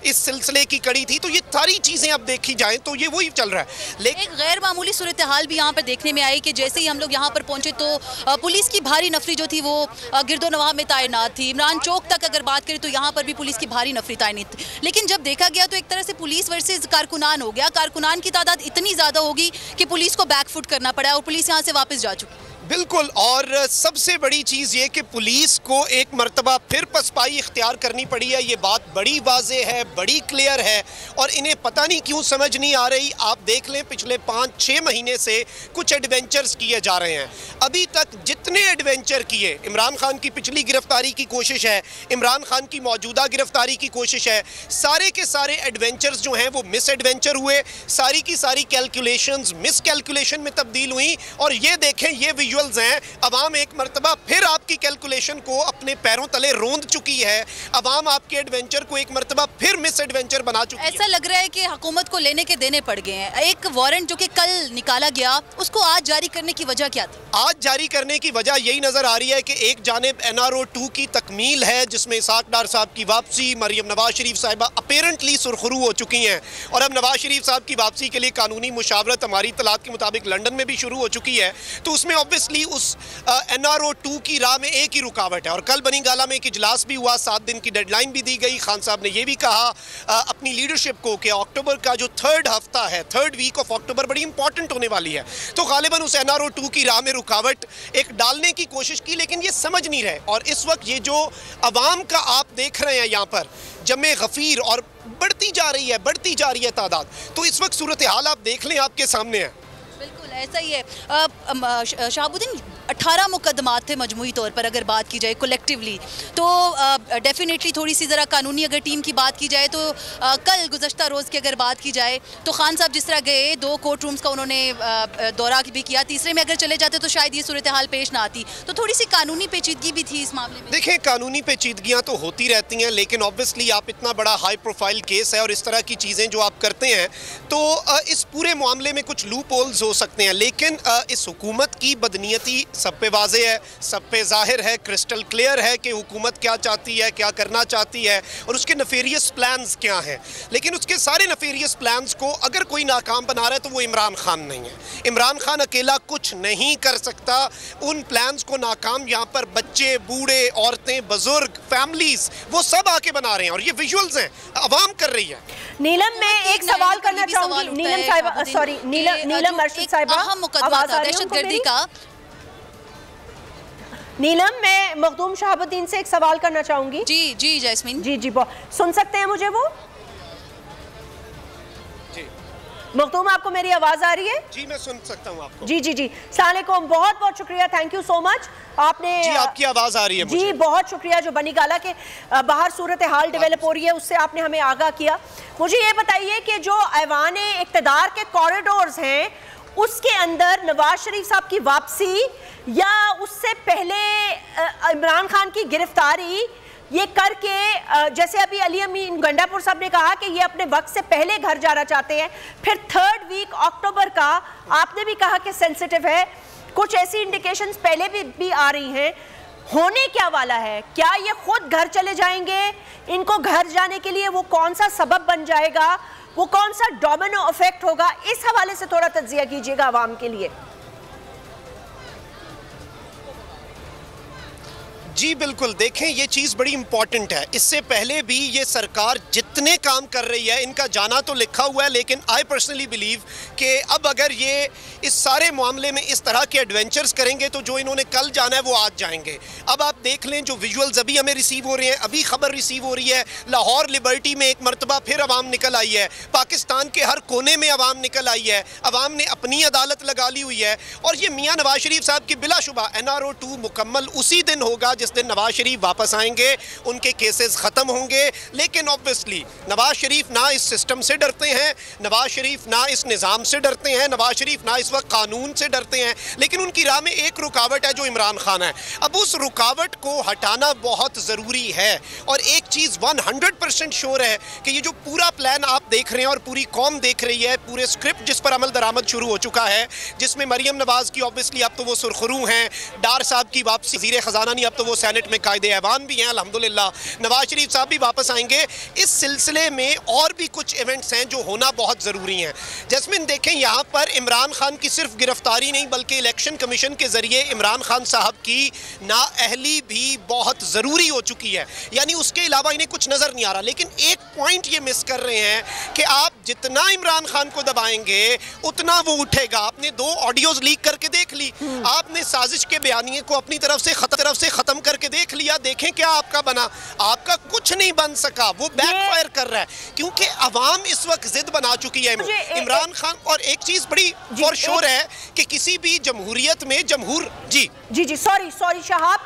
इस सिलसिले की कड़ी थी, तो ये सारी चीज़ें अब देखी जाएं तो ये वही चल रहा है। लेकिन एक गैर मामूली सूरत हाल भी यहाँ पर देखने में आई कि जैसे ही हम लोग यहाँ पर पहुँचे तो पुलिस की भारी नफरी जो थी वो गिरदोनवाह में तैनात थी। इमरान चौक तक अगर बात करें तो यहाँ पर भी पुलिस की भारी नफरी तैनात थी, लेकिन जब देखा गया तो एक तरह से पुलिस वर्सेज कारकुनान हो गया। कारकुनान की तादाद इतनी ज़्यादा होगी कि पुलिस को बैकफुट करना पड़ा और पुलिस यहाँ से वापस जा चुकी। बिल्कुल, और सबसे बड़ी चीज़ ये कि पुलिस को एक मर्तबा फिर पसपाई इख्तियार करनी पड़ी है, ये बात बड़ी वाज़ेह है, बड़ी क्लियर है, और इन्हें पता नहीं क्यों समझ नहीं आ रही। आप देख लें पिछले 5-6 महीने से कुछ एडवेंचर्स किए जा रहे हैं, अभी तक जितने एडवेंचर किए, इमरान खान की पिछली गिरफ्तारी की कोशिश है, इमरान खान की मौजूदा गिरफ्तारी की कोशिश है, सारे के सारे एडवेंचर्स जो हैं वो मिस एडवेंचर हुए, सारी की सारी कैलकुलेशंस मिस कैलकुलेशन में तब्दील हुई। और ये देखें, ये विजुअल्स हैं, अवाम एक मर्तबा फिर आपकी कैलकुलेशन को अपने पैरों तले रोंद चुकी है, अवाम आपके एडवेंचर को एक मर्तबा फिर मिस एडवेंचर बना चुकी है। ऐसा लग रहा है कि हुकूमत को लेने के देने पड़ गए हैं। एक वारंट जो कि कल निकाला गया, उसको आज जारी करने की वजह क्या थी? आज जारी करने की वजह यही नजर आ रही है कि एक जानिब NRO 2 की तकमील है, जिसमें इसाक डार साहब की वापसी, मरियम नवाज शरीफ साहिबा अपेरेंटली सुरखरू हो चुकी हैं, और अब नवाज शरीफ साहब की वापसी के लिए कानूनी मुशावरत हमारी इत्तलात के मुताबिक लंदन में भी शुरू हो चुकी है। तो उसमें ऑब्वियसली उस NRO 2 की राह में एक ही रुकावट है। और कल बनी गाला में एक इजलास भी हुआ, 7 दिन की डेडलाइन भी दी गई। खान साहब ने यह भी कहा अपनी लीडरशिप को कि अक्टूबर का जो 3rd हफ्ता है, 3rd वीक ऑफ अक्टूबर बड़ी इंपॉर्टेंट होने वाली है। तो गालिबन उस NRO 2 की राह में रुकावट एक डालने की कोशिश की, लेकिन ये समझ नहीं रहे। और इस वक्त ये जो अवाम का आप देख रहे हैं यहाँ पर जमे गफीर और बढ़ती जा रही है तादाद, तो इस वक्त सूरत हाल आप देख लें, आपके सामने है। बिल्कुल ऐसा ही है। शहाबुद्दीन 18 मुकदमात थे मजमूई तौर पर अगर बात की जाए कलेक्टिवली, तो डेफिनेटली थोड़ी सी ज़रा कानूनी अगर टीम की बात की जाए तो कल गुज़श्ता रोज़ की अगर बात की जाए तो खान साहब जिस तरह गए, 2 कोर्ट रूम्स का उन्होंने दौरा भी किया, तीसरे में अगर चले जाते तो शायद ये सूरत हाल पेश ना आती। तो थोड़ी सी कानूनी पेचीदगी भी थी इस मामले में। देखिए, कानूनी पेचीदगियाँ तो होती रहती हैं, लेकिन ऑब्वियसली आप इतना बड़ा हाई प्रोफाइल केस है और इस तरह की चीज़ें जो आप करते हैं तो इस पूरे मामले में कुछ लूप होल्स हो सकते हैं। लेकिन इस हुकूमत की बदनीयती सब पे वाज़े है, सब पे जाहिर है, क्रिस्टल क्लियर है कि हुकूमत क्या चाहती है, क्या करना चाहती है और उसके नफेरियस प्लान्स क्या हैं। लेकिन उसके सारे नफेरियस प्लान्स को अगर कोई नाकाम बना रहा है तो वो इमरान खान नहीं है। इमरान खान अकेला कुछ नहीं कर सकता। उन प्लान्स को नाकाम यहाँ पर बच्चे, बूढ़े, औरतें, बुजुर्ग, फैमिलीज वो सब आके बना रहे हैं और ये विजुअल्स हैं, अवाम कर रही है। नीलम, मैं एक सवाल करना चाहूंगी। नीलम साहिबा, सॉरी नीलम अर्शद साहिबा, आवाज आ रही है दहशतगर्दी का। नीलम, मैं मखदूम शहाबुद्दीन से एक सवाल करना चाहूंगी। जी जैस्मीन, जी सुन सकते हैं मुझे वो? जी मखदूम, आपको मेरी आवाज आ रही है? जी मैं सुन सकता हूँ आपको। जी अस्सलाम वालेकुम, बहुत बहुत शुक्रिया, थैंक यू सो मच। आपने जी, आपकी आवाज आ रही है मुझे। जी बहुत शुक्रिया, जो बनी गाला के बाहर सूरत हाल डेवलप हो रही है उससे आपने हमें आगाह किया। मुझे ये बताइए कि जो ऐवान इक़्तिदार के कॉरिडोर्स हैं उसके अंदर नवाज शरीफ साहब की वापसी या उससे पहले इमरान खान की गिरफ्तारी ये करके, जैसे अभी अली अमीन गंडापुर साहब ने कहा कि ये अपने वक्त से पहले घर जाना चाहते हैं, फिर 3rd वीक अक्टूबर का आपने भी कहा कि सेंसिटिव है, कुछ ऐसी इंडिकेशंस पहले भी आ रही हैं, होने क्या वाला है? क्या ये खुद घर चले जाएंगे? इनको घर जाने के लिए वो कौन सा सबब बन जाएगा, वो कौन सा डोमिनो इफेक्ट होगा? इस हवाले से थोड़ा तज्जिया कीजिएगा आवाम के लिए। जी बिल्कुल, देखें ये चीज़ बड़ी इंपॉर्टेंट है। इससे पहले भी ये सरकार जितने काम कर रही है, इनका जाना तो लिखा हुआ है, लेकिन आई पर्सनली बिलीव कि अब अगर ये इस सारे मामले में इस तरह के एडवेंचर्स करेंगे तो जो इन्होंने कल जाना है वो आज जाएंगे। अब आप देख लें जो विजुअल्स अभी हमें रिसीव हो रहे हैं, अभी खबर रिसीव हो रही है, लाहौर लिबर्टी में एक मरतबा फिर अवाम निकल आई है, पाकिस्तान के हर कोने में अवाम निकल आई है, अवाम ने अपनी अदालत लगा ली हुई है। और ये मियाँ नवाज शरीफ साहब की बिलाशुबा NRO 2 मुकम्मल उसी दिन होगा जिस दिन नवाज शरीफ वापस आएंगे, उनके केसेस खत्म होंगे। लेकिन ऑब्वियसली नवाज शरीफ ना इस सिस्टम से डरते हैं, नवाज शरीफ ना इस निज़ाम से डरते हैं, नवाज शरीफ ना इस वक्त कानून से डरते हैं, लेकिन उनकी राह में एक रुकावट है जो इमरान खान है। अब उस रुकावट को हटाना बहुत ज़रूरी है। और एक चीज़ 100% श्योर है कि ये जो पूरा प्लान आप देख रहे हैं और पूरी कौम देख रही है, पूरे स्क्रिप्ट जिस पर अमल दरामद शुरू हो चुका है, जिसमें मरियम नवाज की ऑब्वियसली अब तो वो सुरखरू हैं, डार साहब की वापसी, वज़ीर ख़जाना नहीं, अब तो वो सेनेट में कायदे ऐवान भी हैं अल्हम्दुलिल्लाह, नवाज शरीफ साहब भी वापस आएंगे। इस सिलसिले में और भी कुछ इवेंट्स हैं जो होना बहुत ज़रूरी हैं। जैस्मिन देखें, यहाँ पर इमरान खान की सिर्फ गिरफ्तारी नहीं बल्कि इलेक्शन कमीशन के ज़रिए इमरान खान साहब की नाअहली भी बहुत ज़रूरी हो चुकी है, यानी उसके अलावा इन्हें कुछ नज़र नहीं आ रहा। लेकिन एक पॉइंट ये मिस कर रहे हैं कि आप जितना इमरान खान को दबाएंगे उतना वो उठेगा। आपने 2 ऑडियोज लीक करके देख ली, आपने साजिश के बयानिए को अपनी तरफ से ख़त्म करके देख लिया, देखें क्या आपका बना। आपका कुछ नहीं बन सका, वो बैकफायर कर रहा है क्योंकि अवाम इस वक्त जिद बना चुकी है इमरान खान। और एक चीज बड़ी फॉर श्योर है कि किसी भी जमहूरियत में जी सॉरी शहाब,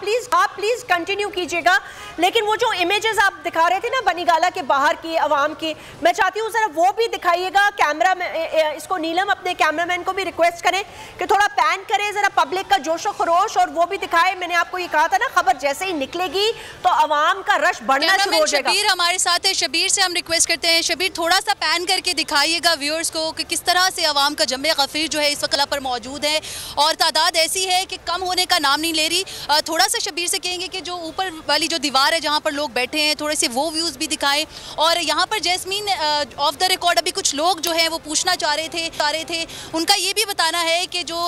प्लीज कंटिन्यू कीजिएगा। लेकिन वो जो इमेजेस आप दिखा रहे थे ना बनी गाला के बाहर की अवाम की, मैं चाहती हूँ जरा वो भी दिखाइएगा। कैमरा में इसको नीलम अपने कैमरामैन को भी रिक्वेस्ट करें कि थोड़ा पैन करें, जरा पब्लिक का जोशो खरोश और वो भी दिखाए। मैंने आपको ये कहा था ना खबर जैसे ही निकलेगी तो अवाम का रश बढ़ना शुरू हो जाएगा। शबीर हमारे साथ है, शबीर से हम रिक्वेस्ट करते हैं, शबीर थोड़ा सा पैन करके दिखाइएगा व्यूअर्स को कि किस तरह से अवाम का जम्मे गफीर जो है इस वक्त पर मौजूद है और तादाद ऐसी है कि कम होने का नाम नहीं ले रही। थोड़ा सा शबीर से कहेंगे कि जो ऊपर वाली जो दीवार है जहाँ पर लोग बैठे हैं थोड़े से वो व्यूज़ भी दिखाएं। और यहाँ पर जैस्मीन ऑफ द रिकॉर्ड अभी कुछ लोग जो है वो पूछना चाह रहे थे उनका ये भी बताना है कि जो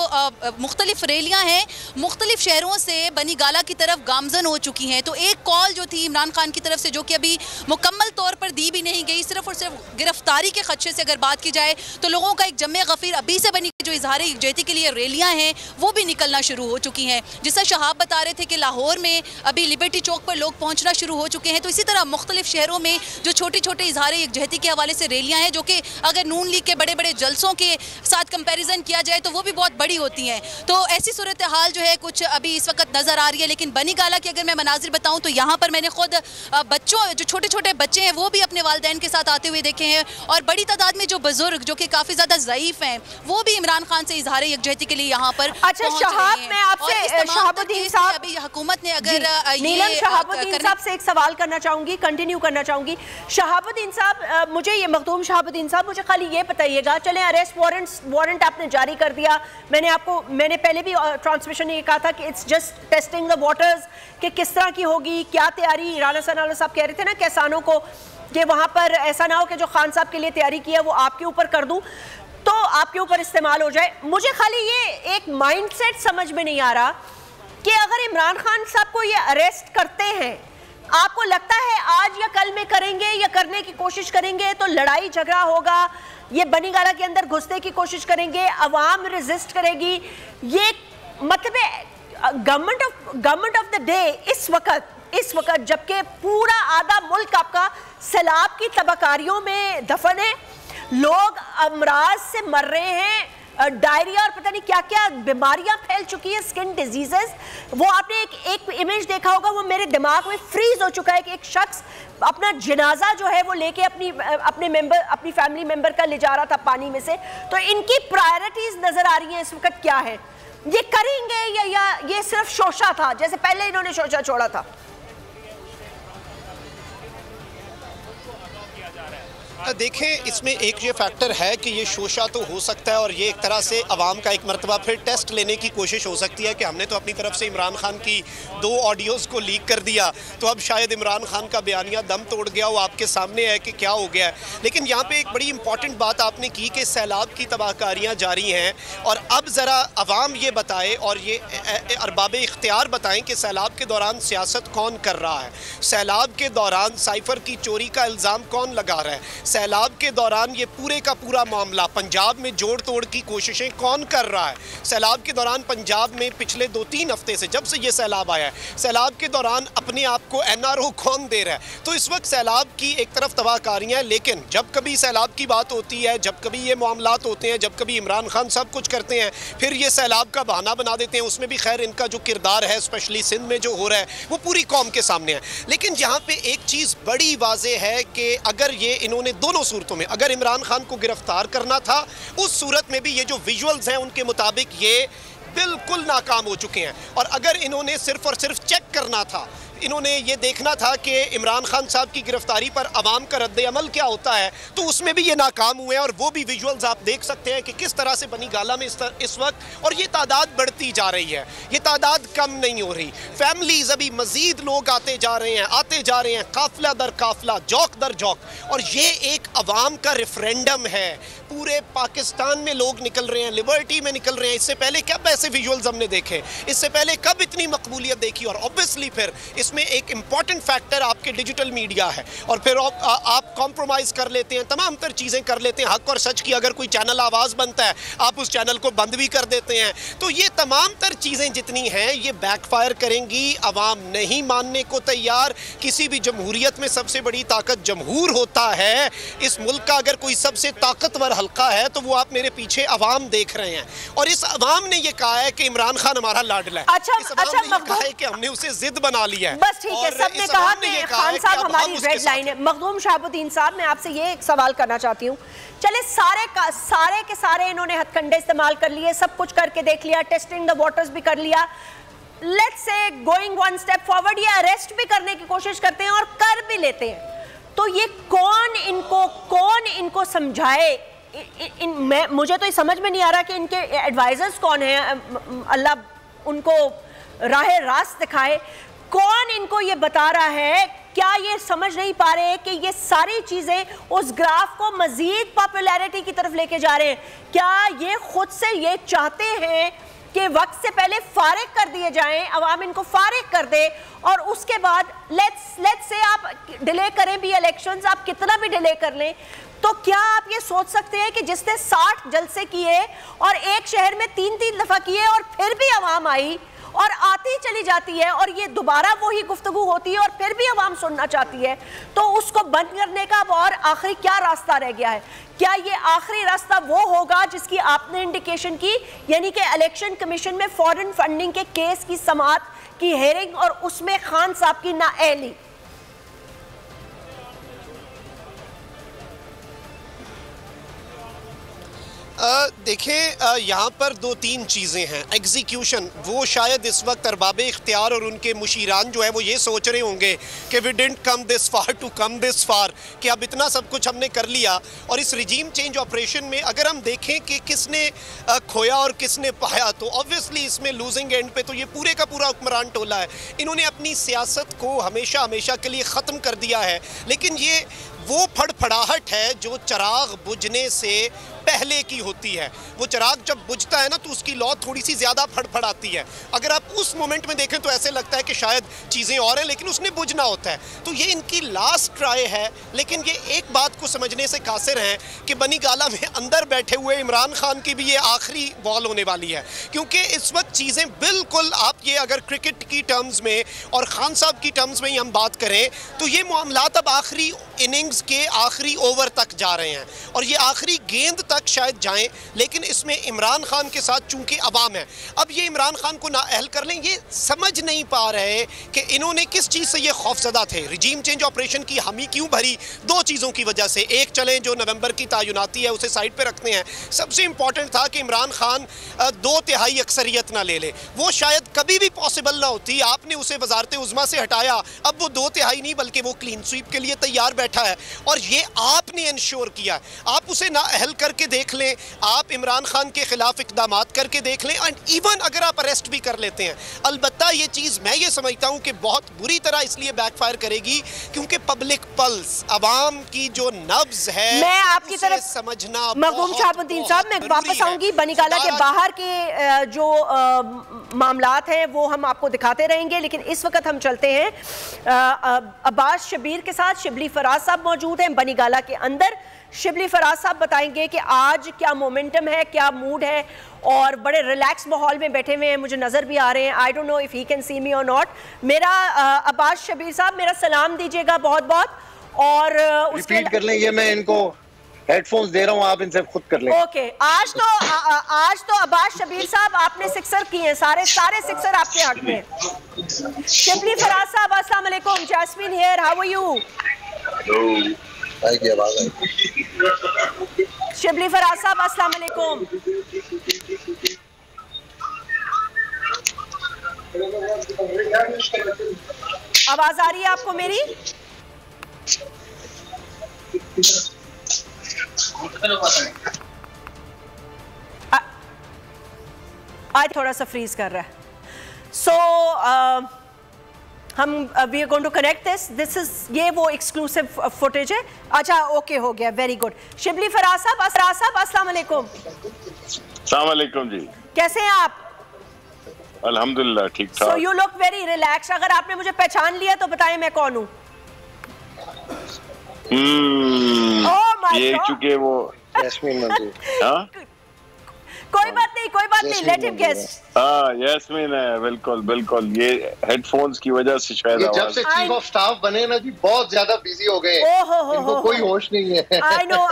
मुख्तलिफ रैलियाँ हैं मुख्तलिफ शहरों से बनी गाला की तरफ गामजन हो चुकी हैं। तो एक कॉल जो थी इमरान खान की तरफ से जो कि अभी मुकम्मल तौर पर दी भी नहीं गई, सिर्फ और सिर्फ गिरफ्तारी के खदशे से अगर बात की जाए तो लोगों का एक जम्मे गफीर अभी से बनी जो इजहार यकजहती के लिए रैलियां हैं वो भी निकलना शुरू हो चुकी हैं। जिससे शहाब बता रहे थे कि लाहौर में अभी लिबर्टी चौक पर लोग पहुंचना शुरू हो चुके हैं। तो इसी तरह मुख्तलिफ शहरों में जो छोटे छोटे इजहार यकजहती के हवाले से रैलियां हैं जो कि अगर नून लीग के बड़े बड़े जलसों के साथ कंपेरिजन किया जाए तो वो भी बहुत बड़ी होती हैं। तो ऐसी सूरत हाल जो है कुछ अभी इस वक्त नज़र आ रही है। लेकिन बनी गाला की अगर मैं मनाजिर बताऊँ तो यहाँ पर मैंने खुद बच्चों जो छोटे छोटे बच्चे हैं वो भी अपने वालिदैन के साथ आते हुए देखे हैं और बड़ी तादाद में जो बुजुर्ग जो कि काफ़ी ज़्यादा ज़ईफ़ हैं वो भी इमरान खान से इजहार यकजहती के लिए यहाँ पर। अच्छा शहाब, मैं आपसे शहाबुद्दीन साहब, अभी हुकूमत ने अगर नीलम शहाबुद्दीन साहब से एक सवाल करना चाहूंगी, कंटिन्यू करना चाहूंगी। शहाबुद्दीन साहब मुझे ये मखदूम शहाबुद्दीन साहब मुझे खाली ये बताइएगा, चलें अरेस्ट वारंट आपने जारी कर दिया, मैंने पहले भी ट्रांसमिशन में ये कहा था कि it's just testing the waters कि किस तरह की होगी, क्या तैयारी। राना सनाउल्लाह साहब कह रहे थे ना किसानों को कि वहाँ पर ऐसा ना हो कि जो खान साहब के लिए तैयारी की है वो आपके ऊपर कर दूँ तो आपके ऊपर इस्तेमाल हो जाए। मुझे खाली ये एक माइंडसेट समझ में नहीं आ रहा कि अगर इमरान खान साहब को ये अरेस्ट करते हैं, आपको लगता है आज या कल में करेंगे या करने की कोशिश करेंगे तो लड़ाई झगड़ा होगा, ये बनी गाला के अंदर घुसने की कोशिश करेंगे, अवाम रेजिस्ट करेगी, ये मतलब गवर्नमेंट ऑफ द डे इस वक्त जबकि पूरा आधा मुल्क आपका सैलाब की तबाकारियों में दफन है, लोग अमराज से मर रहे हैं, डायरिया और पता नहीं क्या क्या बीमारियां फैल चुकी है, स्किन डिजीजेस। वो आपने एक इमेज देखा होगा, वो मेरे दिमाग में फ्रीज हो चुका है कि एक शख्स अपना जनाजा जो है वो लेके अपनी फैमिली मेंबर का ले जा रहा था पानी में से। तो इनकी प्रायोरिटीज नजर आ रही हैं इस वक्त क्या है, ये करेंगे या ये सिर्फ शोशा था जैसे पहले इन्होंने शोशा छोड़ा था? देखें, इसमें एक ये फैक्टर है कि ये शोशा तो हो सकता है और ये एक तरह से अवाम का एक मरतबा फिर टेस्ट लेने की कोशिश हो सकती है कि हमने तो अपनी तरफ से इमरान खान की 2 ऑडियोज़ को लीक कर दिया तो अब शायद इमरान खान का बयानिया दम तोड़ गया, वो आपके सामने है कि क्या हो गया है। लेकिन यहाँ पे एक बड़ी इंपॉर्टेंट बात आपने की कि सैलाब की तबाहकारियाँ जारी हैं और अब ज़रा अवाम ये बताए और ये अरबाब इख्तियार बताएँ कि सैलाब के दौरान सियासत कौन कर रहा है, सैलाब के दौरान साइफर की चोरी का इल्ज़ाम कौन लगा रहा है, सैलाब के दौरान ये पूरे का पूरा मामला पंजाब में जोड़ तोड़ की कोशिशें कौन कर रहा है, सैलाब के दौरान पंजाब में पिछले 2-3 हफ्ते से जब से ये सैलाब आया है, सैलाब के दौरान अपने आप को NRO कौन दे रहा है। तो इस वक्त सैलाब की एक तरफ तबाहकारियाँ, लेकिन जब कभी सैलाब की बात होती है, जब कभी ये मामलात होते हैं, जब कभी इमरान खान सब कुछ करते हैं, फिर ये सैलाब का बहाना बना देते हैं। उसमें भी खैर इनका जो किरदार है स्पेशली सिंध में जो हो रहा है वो पूरी कौम के सामने है। लेकिन यहाँ पे एक चीज़ बड़ी वाज़ेह है कि अगर ये इन्होंने दोनों सूरतों में, अगर इमरान खान को गिरफ्तार करना था उस सूरत में भी ये जो विजुअल्स हैं उनके मुताबिक ये बिल्कुल नाकाम हो चुके हैं, और अगर इन्होंने सिर्फ और सिर्फ चेक करना था, इन्होंने ये देखना था कि इमरान खान साहब की गिरफ्तारी पर अवाम का रद्द अमल क्या होता है, तो उसमें भी ये नाकाम हुए हैं। और वो भी विजुअल्स आप देख सकते हैं कि किस तरह से बनी गाला में इस वक्त, और ये तादाद बढ़ती जा रही है, ये तादाद कम नहीं हो रही। फैमिलीज अभी मजीद लोग आते जा रहे हैं, काफिला दर काफिला, जौक दर जौक, और ये एक अवाम का रेफरेंडम है। पूरे पाकिस्तान में लोग निकल रहे हैं, लिबर्टी में निकल रहे हैं। इससे पहले कब ऐसे विजुअल्स हमने देखे, इससे पहले कब इतनी मकबूलियत देखी? और ऑब्वियसली फिर इसमें एक इंपॉर्टेंट फैक्टर आपके डिजिटल मीडिया है, और फिर आप कॉम्प्रोमाइज़ कर लेते हैं, तमाम तर चीज़ें कर लेते हैं। हक और सच की अगर कोई चैनल आवाज़ बनता है आप उस चैनल को बंद भी कर देते हैं। तो ये तमाम तर चीज़ें जितनी हैं ये बैकफायर करेंगी। अवाम नहीं मानने को तैयार। किसी भी जमहूरियत में सबसे बड़ी ताकत जमहूर होता है। इस मुल्क का अगर कोई सबसे ताकतवर हल्का है तो वो आप मेरे पीछे अवाम देख रहे हैं, और इस अवाम ने ये कहा है कि इमरान खान हमारा लाडला है। इस अवाम ने ये कहा है कि हमने उसे जिद बना लिया है। बस ठीक है, सबने कहा कि खान साहब हमारी रेड लाइन है। मखदूम शहाबुद्दीन साहब, मैं आपसे ये एक सवाल करना चाहती हूँ। चले सारे के सारे इन्होंने हथकंडे इस्तेमाल कर लिए, सब कुछ करके देख लिया, टेस्टिंग द वाटर्स भी कर लिया, let's say going one step forward, ये अरेस्ट भी करने की कोशिश करते हैं और कर भी लेते हैं। तो ये कौन इनको समझाए? मुझे तो ये समझ में नहीं आ रहा कि इनके एडवाइजर्स कौन हैं, अल्लाह उनको राह रास्त दिखाए। कौन इनको ये बता रहा है? क्या ये समझ नहीं पा रहे कि ये सारी चीजें उस ग्राफ को मजीद पॉपुलैरिटी की तरफ लेके जा रहे हैं? क्या ये खुद से ये चाहते हैं कि वक्त से पहले फारिग कर दिए जाएं, अवाम इनको फारिग कर दे और उसके बाद लेट्स से आप डिले करें भी इलेक्शंस, आप कितना भी डिले कर लें, तो क्या आप ये सोच सकते हैं कि जिसने 60 जलसे किए और एक शहर में 3-3 दफा किए और फिर भी अवाम आई और आती चली जाती है और ये दोबारा वही गुफ्तगू होती है और फिर भी अवाम सुनना चाहती है, तो उसको बंद करने का अब और आखिरी क्या रास्ता रह गया है? क्या ये आखिरी रास्ता वो होगा जिसकी आपने इंडिकेशन की, यानी कि इलेक्शन कमीशन में फॉरेन फंडिंग के केस की समाअत की हेयरिंग और उसमें खान साहब की नाअहली? देखें, यहाँ पर 2-3 चीज़ें हैं। एग्जीक्यूशन, वो शायद इस वक्त अरबाब इख्तियार और उनके मुशीरान जो है वो ये सोच रहे होंगे कि we didn't come this far to come this far, कि अब इतना सब कुछ हमने कर लिया। और इस रिजीम चेंज ऑपरेशन में अगर हम देखें कि किसने खोया और किसने पाया, तो ऑब्वियसली इसमें लूजिंग एंड पे तो ये पूरे का पूरा हुक्मरान टोला है। इन्होंने अपनी सियासत को हमेशा हमेशा के लिए ख़त्म कर दिया है। लेकिन ये वो फड़फड़ाहट है जो चिराग बुझने से पहले की होती है। वो चिराग जब बुझता है ना तो उसकी लौ थोड़ी सी ज़्यादा फड़फड़ाती है। अगर आप उस मोमेंट में देखें तो ऐसे लगता है कि शायद चीज़ें और हैं, लेकिन उसने बुझना होता है। तो ये इनकी लास्ट ट्राई है। लेकिन ये एक बात को समझने से कासिर हैं कि बनी गाला में अंदर बैठे हुए इमरान खान की भी ये आखिरी बॉल होने वाली है, क्योंकि इस वक्त चीज़ें बिल्कुल, आप ये अगर क्रिकेट की टर्म्स में और खान साहब की टर्म्स में ही हम बात करें तो ये मामलात अब आखिरी इनिंग्स के आखिरी ओवर तक जा रहे हैं और ये आखिरी गेंद तक शायद जाएं। लेकिन इसमें इमरान खान के साथ चूंकि अवाम है, अब ये इमरान खान को नाअहल कर लें, ये समझ नहीं पा रहे कि इन्होंने किस चीज़ से ये खौफजदा थे। रिजीम चेंज ऑपरेशन की हामी क्यों भरी? 2 चीज़ों की वजह से। एक, चलें जो नवंबर की तयनाती है उसे साइड पर रखते हैं। सबसे इंपॉर्टेंट था कि इमरान खान 2/3 अक्सरियत ना ले ले। वो शायद कभी भी पॉसिबल ना होती। आपने उसे वजारत उज़्मा से हटाया, अब वो 2/3 नहीं बल्कि वो क्लीन स्वीप के लिए तैयार बैठा है और ये आपने इंश्योर किया। आप उसे नाअहल करके देख लें, आप इमरान खान के खिलाफ इक़दामात करके देख लें, एंड इवन अगर आप अरेस्ट भी कर लेते हैं, अलबत्ता ये चीज़ मैं ये समझता हूँ कि बहुत बुरी तरह इसलिए बैकफायर करेगी क्योंकि पब्लिक पल्स, अवाम की जो नब्ज है, मैं आपकी तरफ समझना। मखदूम शहाबुद्दीन साहब, मैं वापस आऊंगी। बनीगाला के बाहर के जो मामलात हैं वो हम आपको दिखाते रहेंगे, लेकिन इस वक्त हम चलते हैं अब्बास शबीर के साथ। शिबली फराज साहब मौजूद हैं बनीगाला के अंदर। शिबली फराज साहब बताएंगे कि आज क्या मोमेंटम है, क्या मूड है, और बड़े रिलैक्स माहौल में बैठे हुए हैं, मुझे नज़र भी आ रहे हैं। I don't know if he can see me or not. मेरा अब्बास शबीर साहब, मेरा सलाम दीजिएगा बहुत बहुत। और उसके कर लें, ये मैं इनको हेडफोन्स दे रहा हूँ, आप इनसे खुद कर लें। ओके, आज तो अब्बास शबीर साहब आपने सिक्सर किए हैं, सारे सिक्सर आपके हक में। शिबली फराज साहब अस्सलाम वालेकुम। Jasmine here, how are you? Shibli Faraz साहब अस्सलाम वालेकुम। आवाज आ रही है आपको मेरी? आज थोड़ा सा फ्रीज कर रहा है। सो हम we are going to connect this is, ये वो एक्सक्लूसिव फुटेज है। अच्छा, ओके, हो गया, वेरी गुड। शिबली फराज साहब अस्सलाम वालेकुम। अस्सलाम वालेकुम जी, कैसे हैं आप? अल्हम्दुलिल्लाह ठीक ठाक। So you look very relax. अगर आपने मुझे पहचान लिया तो बताएं मैं कौन हूँ? ये चुके वो यास्मीन मंजूर। हाँ, कोई बात नहीं, लेट हिम गेस। हाँ, यास्मीन है, बिल्कुल बिल्कुल। ये हेडफोन्स की वजह से शायद जब से चीफ ऑफ स्टाफ बने ना जी, बहुत ज्यादा बिजी हो गए, इनको कोई होश नहीं है। I know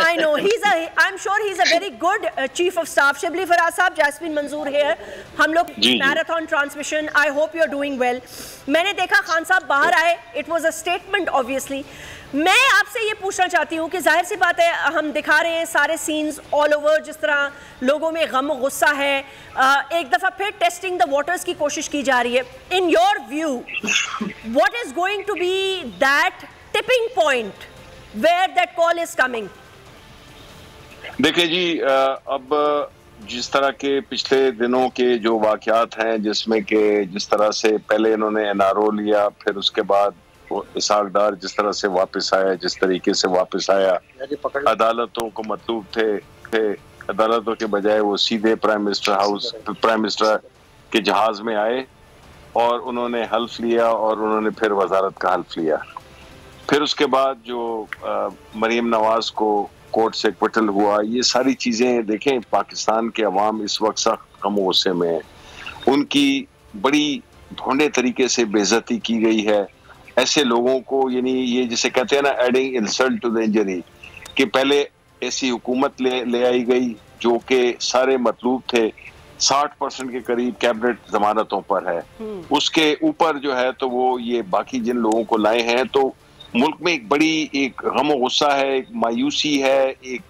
I'm sure he's a very good chief of staff। Shibli Faraz साहब, जैस्मीन मंजूर है, हम लोग marathon transmission. I hope you are doing well. मैंने देखा खान साहब बाहर आए, it was a statement obviously. मैं आपसे ये पूछना चाहती हूँ कि जाहिर सी बात है, हम दिखा रहे हैं सारे सीन्स ऑल ओवर, जिस तरह लोगों में गम गुस्सा है, एक दफ़ा फिर टेस्टिंग द वाटर्स की कोशिश की जा रही है। In your view what is going to be that tipping point where that call is coming? देखिए जी, अब जिस तरह के पिछले दिनों के जो वाकयात हैं, जिसमें कि जिस तरह से पहले इन्होंने एनआरओ लिया, फिर उसके बाद इसहाक डार जिस तरह से वापस आया, जिस तरीके से वापस आया, अदालतों को मतलूब थे अदालतों के बजाय वो सीधे प्राइम मिनिस्टर के जहाज में आए और उन्होंने हल्फ लिया और उन्होंने फिर वजारत का हल्फ लिया। फिर उसके बाद जो मरीम नवाज को कोर्ट से एक्विटल हुआ, ये सारी चीजें देखें, पाकिस्तान के अवाम इस वक्त सख्त गम गुस्से में है। उनकी बड़ी ढोंढे तरीके से बेइज्जती की गई है। ऐसे लोगों को, यानी ये जिसे कहते हैं ना, adding insult to the injury, कि पहले ऐसी हुकूमत ले आई गई जो कि सारे मतलूब थे, 60% के करीब कैबिनेट जमानतों पर है, उसके ऊपर जो है तो वो ये बाकी जिन लोगों को लाए हैं, तो मुल्क में एक बड़ी एक गम गुस्सा है, एक मायूसी है, एक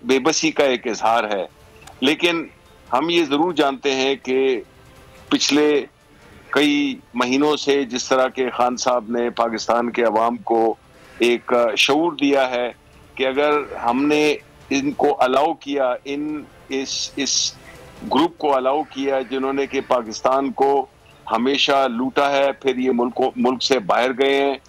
बेबसी का एक इजहार है। लेकिन हम ये जरूर जानते हैं कि पिछले कई महीनों से जिस तरह के खान साहब ने पाकिस्तान के अवाम को एक शऊर दिया है कि अगर हमने इनको अलाउ किया, इस ग्रुप को अलाउ किया जिन्होंने कि पाकिस्तान को हमेशा लूटा है, फिर ये मुल्क से बाहर गए हैं,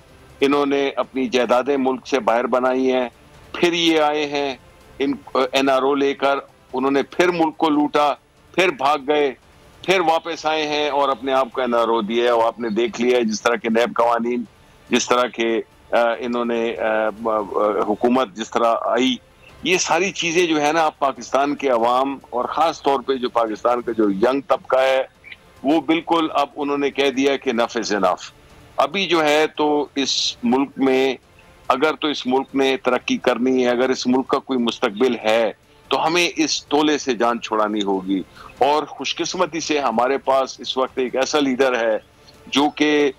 इन्होंने अपनी जायदादें मुल्क से बाहर बनाई हैं, फिर ये आए हैं इन एनआरओ लेकर, उन्होंने फिर मुल्क को लूटा, फिर भाग गए, फिर वापस आए हैं और अपने आप को एनआरओ दिया है। और आपने देख लिया है जिस तरह के नैब कवानीन, जिस तरह के इन्होंने हुकूमत जिस तरह आई, ये सारी चीजें जो है ना, आप पाकिस्तान के अवाम और ख़ास तौर पे जो पाकिस्तान का जो यंग तबका है, वो बिल्कुल अब उन्होंने कह दिया कि इनफ इज इनफ। अभी जो है तो इस मुल्क में, अगर तो इस मुल्क ने तरक्की करनी है, अगर इस मुल्क का कोई मुस्तकबिल है, तो हमें इस तोले से जान छुड़ानी होगी। और खुशकिस्मती से हमारे पास इस वक्त एक ऐसा लीडर है जो कि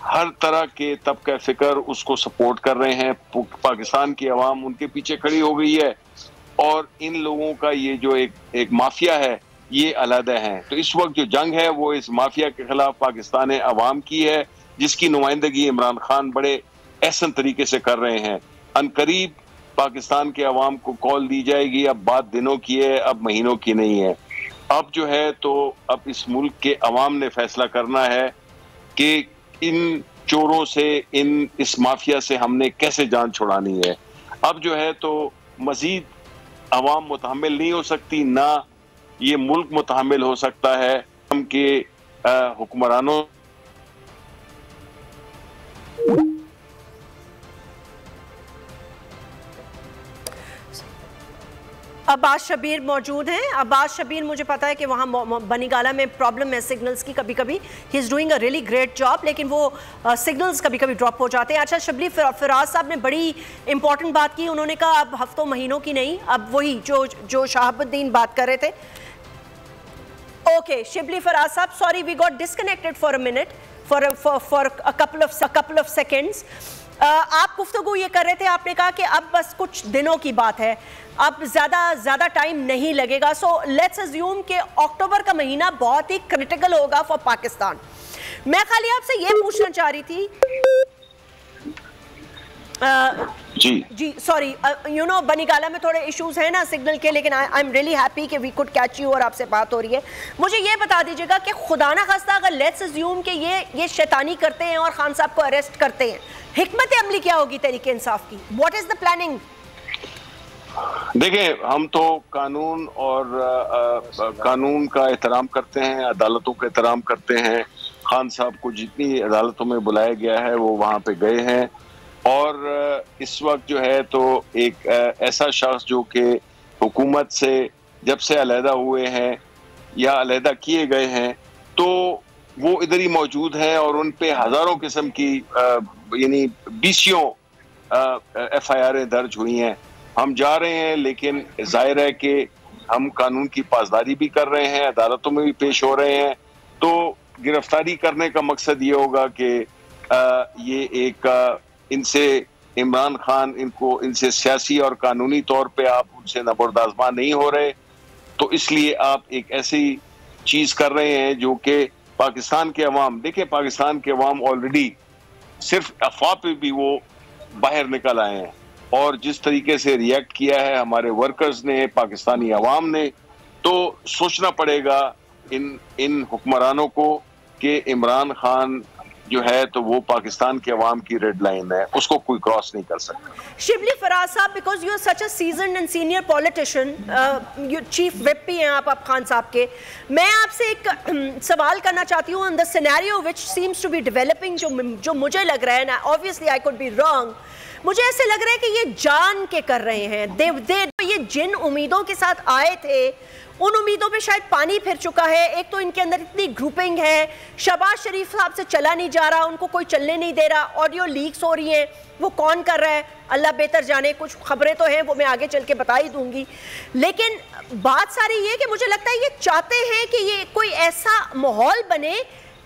हर तरह के तबका फिक्र उसको सपोर्ट कर रहे हैं, पाकिस्तान की आवाम उनके पीछे खड़ी हो गई है, और इन लोगों का ये जो एक माफिया है, ये अलहदा है। तो इस वक्त जो जंग है वो इस माफिया के खिलाफ पाकिस्तान अवाम की है, जिसकी नुमाइंदगी इमरान खान बड़े एहसन तरीके से कर रहे हैं। अनकरीब पाकिस्तान के अवाम को कॉल दी जाएगी, अब बात दिनों की है, अब महीनों की नहीं है। अब जो है तो अब इस मुल्क के अवाम ने फैसला करना है कि इन चोरों से, इस माफिया से हमने कैसे जान छुड़ानी है। अब जो है तो मजीद अवाम मुतहम्मिल नहीं हो सकती, ना ये मुल्क मुतहम्मिल हो सकता है। हम के हुक्मरानों अब्बास शबीर मौजूद हैं। अब्बास शबीर, मुझे पता है कि वहाँ बनीगाला में प्रॉब्लम है सिग्नल्स की, कभी कभी he is doing a really great job, लेकिन वो सिग्नल्स कभी कभी ड्रॉप हो जाते हैं। अच्छा शबली, फिराज साहब ने बड़ी इंपॉर्टेंट बात की, उन्होंने कहा अब हफ्तों महीनों की नहीं, अब वही जो शहाबुद्दीन बात कर रहे थे। ओके शिबली, फिराज साहब, sorry we got disconnected for a minute, for a couple of seconds. आप गुफ्तगू ये कर रहे थे, आपने कहा कि अब बस कुछ दिनों की बात है, अब ज़्यादा टाइम नहीं लगेगा। सो लेट्स अज्यूम कि अक्टूबर का महीना बहुत ही क्रिटिकल होगा फॉर पाकिस्तान। मैं खाली आपसे ये पूछना चाह रही थी जी सॉरी, यू नो बनीगाला में थोड़े इश्यूज हैं ना सिग्नल के, लेकिन आई एम रियली हैप्पी कि वी कुड कैच यू और आपसे बात हो रही है। मुझे ये बता दीजिएगा कि खुदा ना खास्ता अगर लेट्स अज्यूम कि ये शैतानी करते हैं और खान साहब को अरेस्ट करते हैं, हिकमत अमली क्या होगी तरीके इंसाफ की? What is the planning? देखें, हम तो कानून और कानून का एहतराम करते हैं, अदालतों का एहतराम करते हैं। खान साहब को जितनी अदालतों में बुलाया गया है वो वहाँ पे गए हैं, और इस वक्त जो है तो एक ऐसा शख्स जो कि हुकूमत से जब से अलहदा हुए हैं या अलहदा किए गए हैं, तो वो इधर ही मौजूद हैं और उन पे हज़ारों किस्म की यानी 20 FIR दर्ज हुई हैं। हम जा रहे हैं, लेकिन जाहिर है कि हम कानून की पासदारी भी कर रहे हैं, अदालतों में भी पेश हो रहे हैं। तो गिरफ्तारी करने का मकसद ये होगा कि ये एक इनसे इमरान खान इनसे सियासी और कानूनी तौर पे आप उनसे नबर्दाज़मा नहीं हो रहे, तो इसलिए आप एक ऐसी चीज कर रहे हैं जो कि पाकिस्तान के अवाम, देखिए पाकिस्तान के अवाम ऑलरेडी सिर्फ अफवाह पे भी वो बाहर निकल आए हैं, और जिस तरीके से रिएक्ट किया है हमारे वर्कर्स ने, पाकिस्तानी अवाम ने, तो सोचना पड़ेगा इन हुक्मरानों को कि इमरान खान जो है तो वो पाकिस्तान के अवाम की रेड लाइन है, उसको कोई क्रॉस नहीं कर सकता। शिबली फराज साहब, because you are such a seasoned and senior politician, you chief whip भी हैं आप खान साहब के, मैं आपसे एक सवाल करना चाहती हूँ on the scenario which seems to be developing, जो मुझे लग रहा है ना, obviously I could be wrong, मुझे ऐसे लग रहा है कि ये जान के कर रहे हैं, ये जिन उम्मीदों के साथ आए थे उन उम्मीदों पे शायद पानी फिर चुका है। एक तो इनके अंदर इतनी ग्रुपिंग है, शहबाज शरीफ साहब से चला नहीं जा रहा, उनको कोई चलने नहीं दे रहा, ऑडियो लीक्स हो रही हैं, वो कौन कर रहा है अल्लाह बेहतर जाने, कुछ खबरें तो हैं वो मैं आगे चल के बता ही दूंगी, लेकिन बात सारी ये कि मुझे लगता है ये चाहते हैं कि ये कोई ऐसा माहौल बने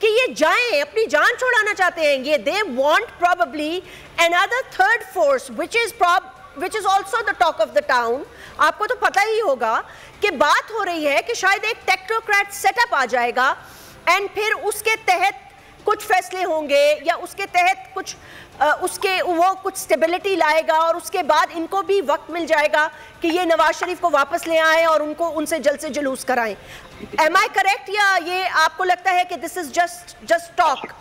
कि ये जाएं, अपनी जान छुड़ाना चाहते हैं, ये they want probably another third force which is also the talk of the town। आपको तो पता ही होगा कि बात हो रही है कि शायद एक टेक्नोक्रेट सेटअप आ जाएगा एंड फिर उसके तहत कुछ फैसले होंगे या उसके तहत कुछ वो कुछ स्टेबिलिटी लाएगा, और उसके बाद इनको भी वक्त मिल जाएगा कि ये नवाज शरीफ को वापस ले आए और उनसे जल्द से जुलूस कराएं। एम आई करेक्ट, या ये आपको लगता है कि दिस इज जस्ट टॉक?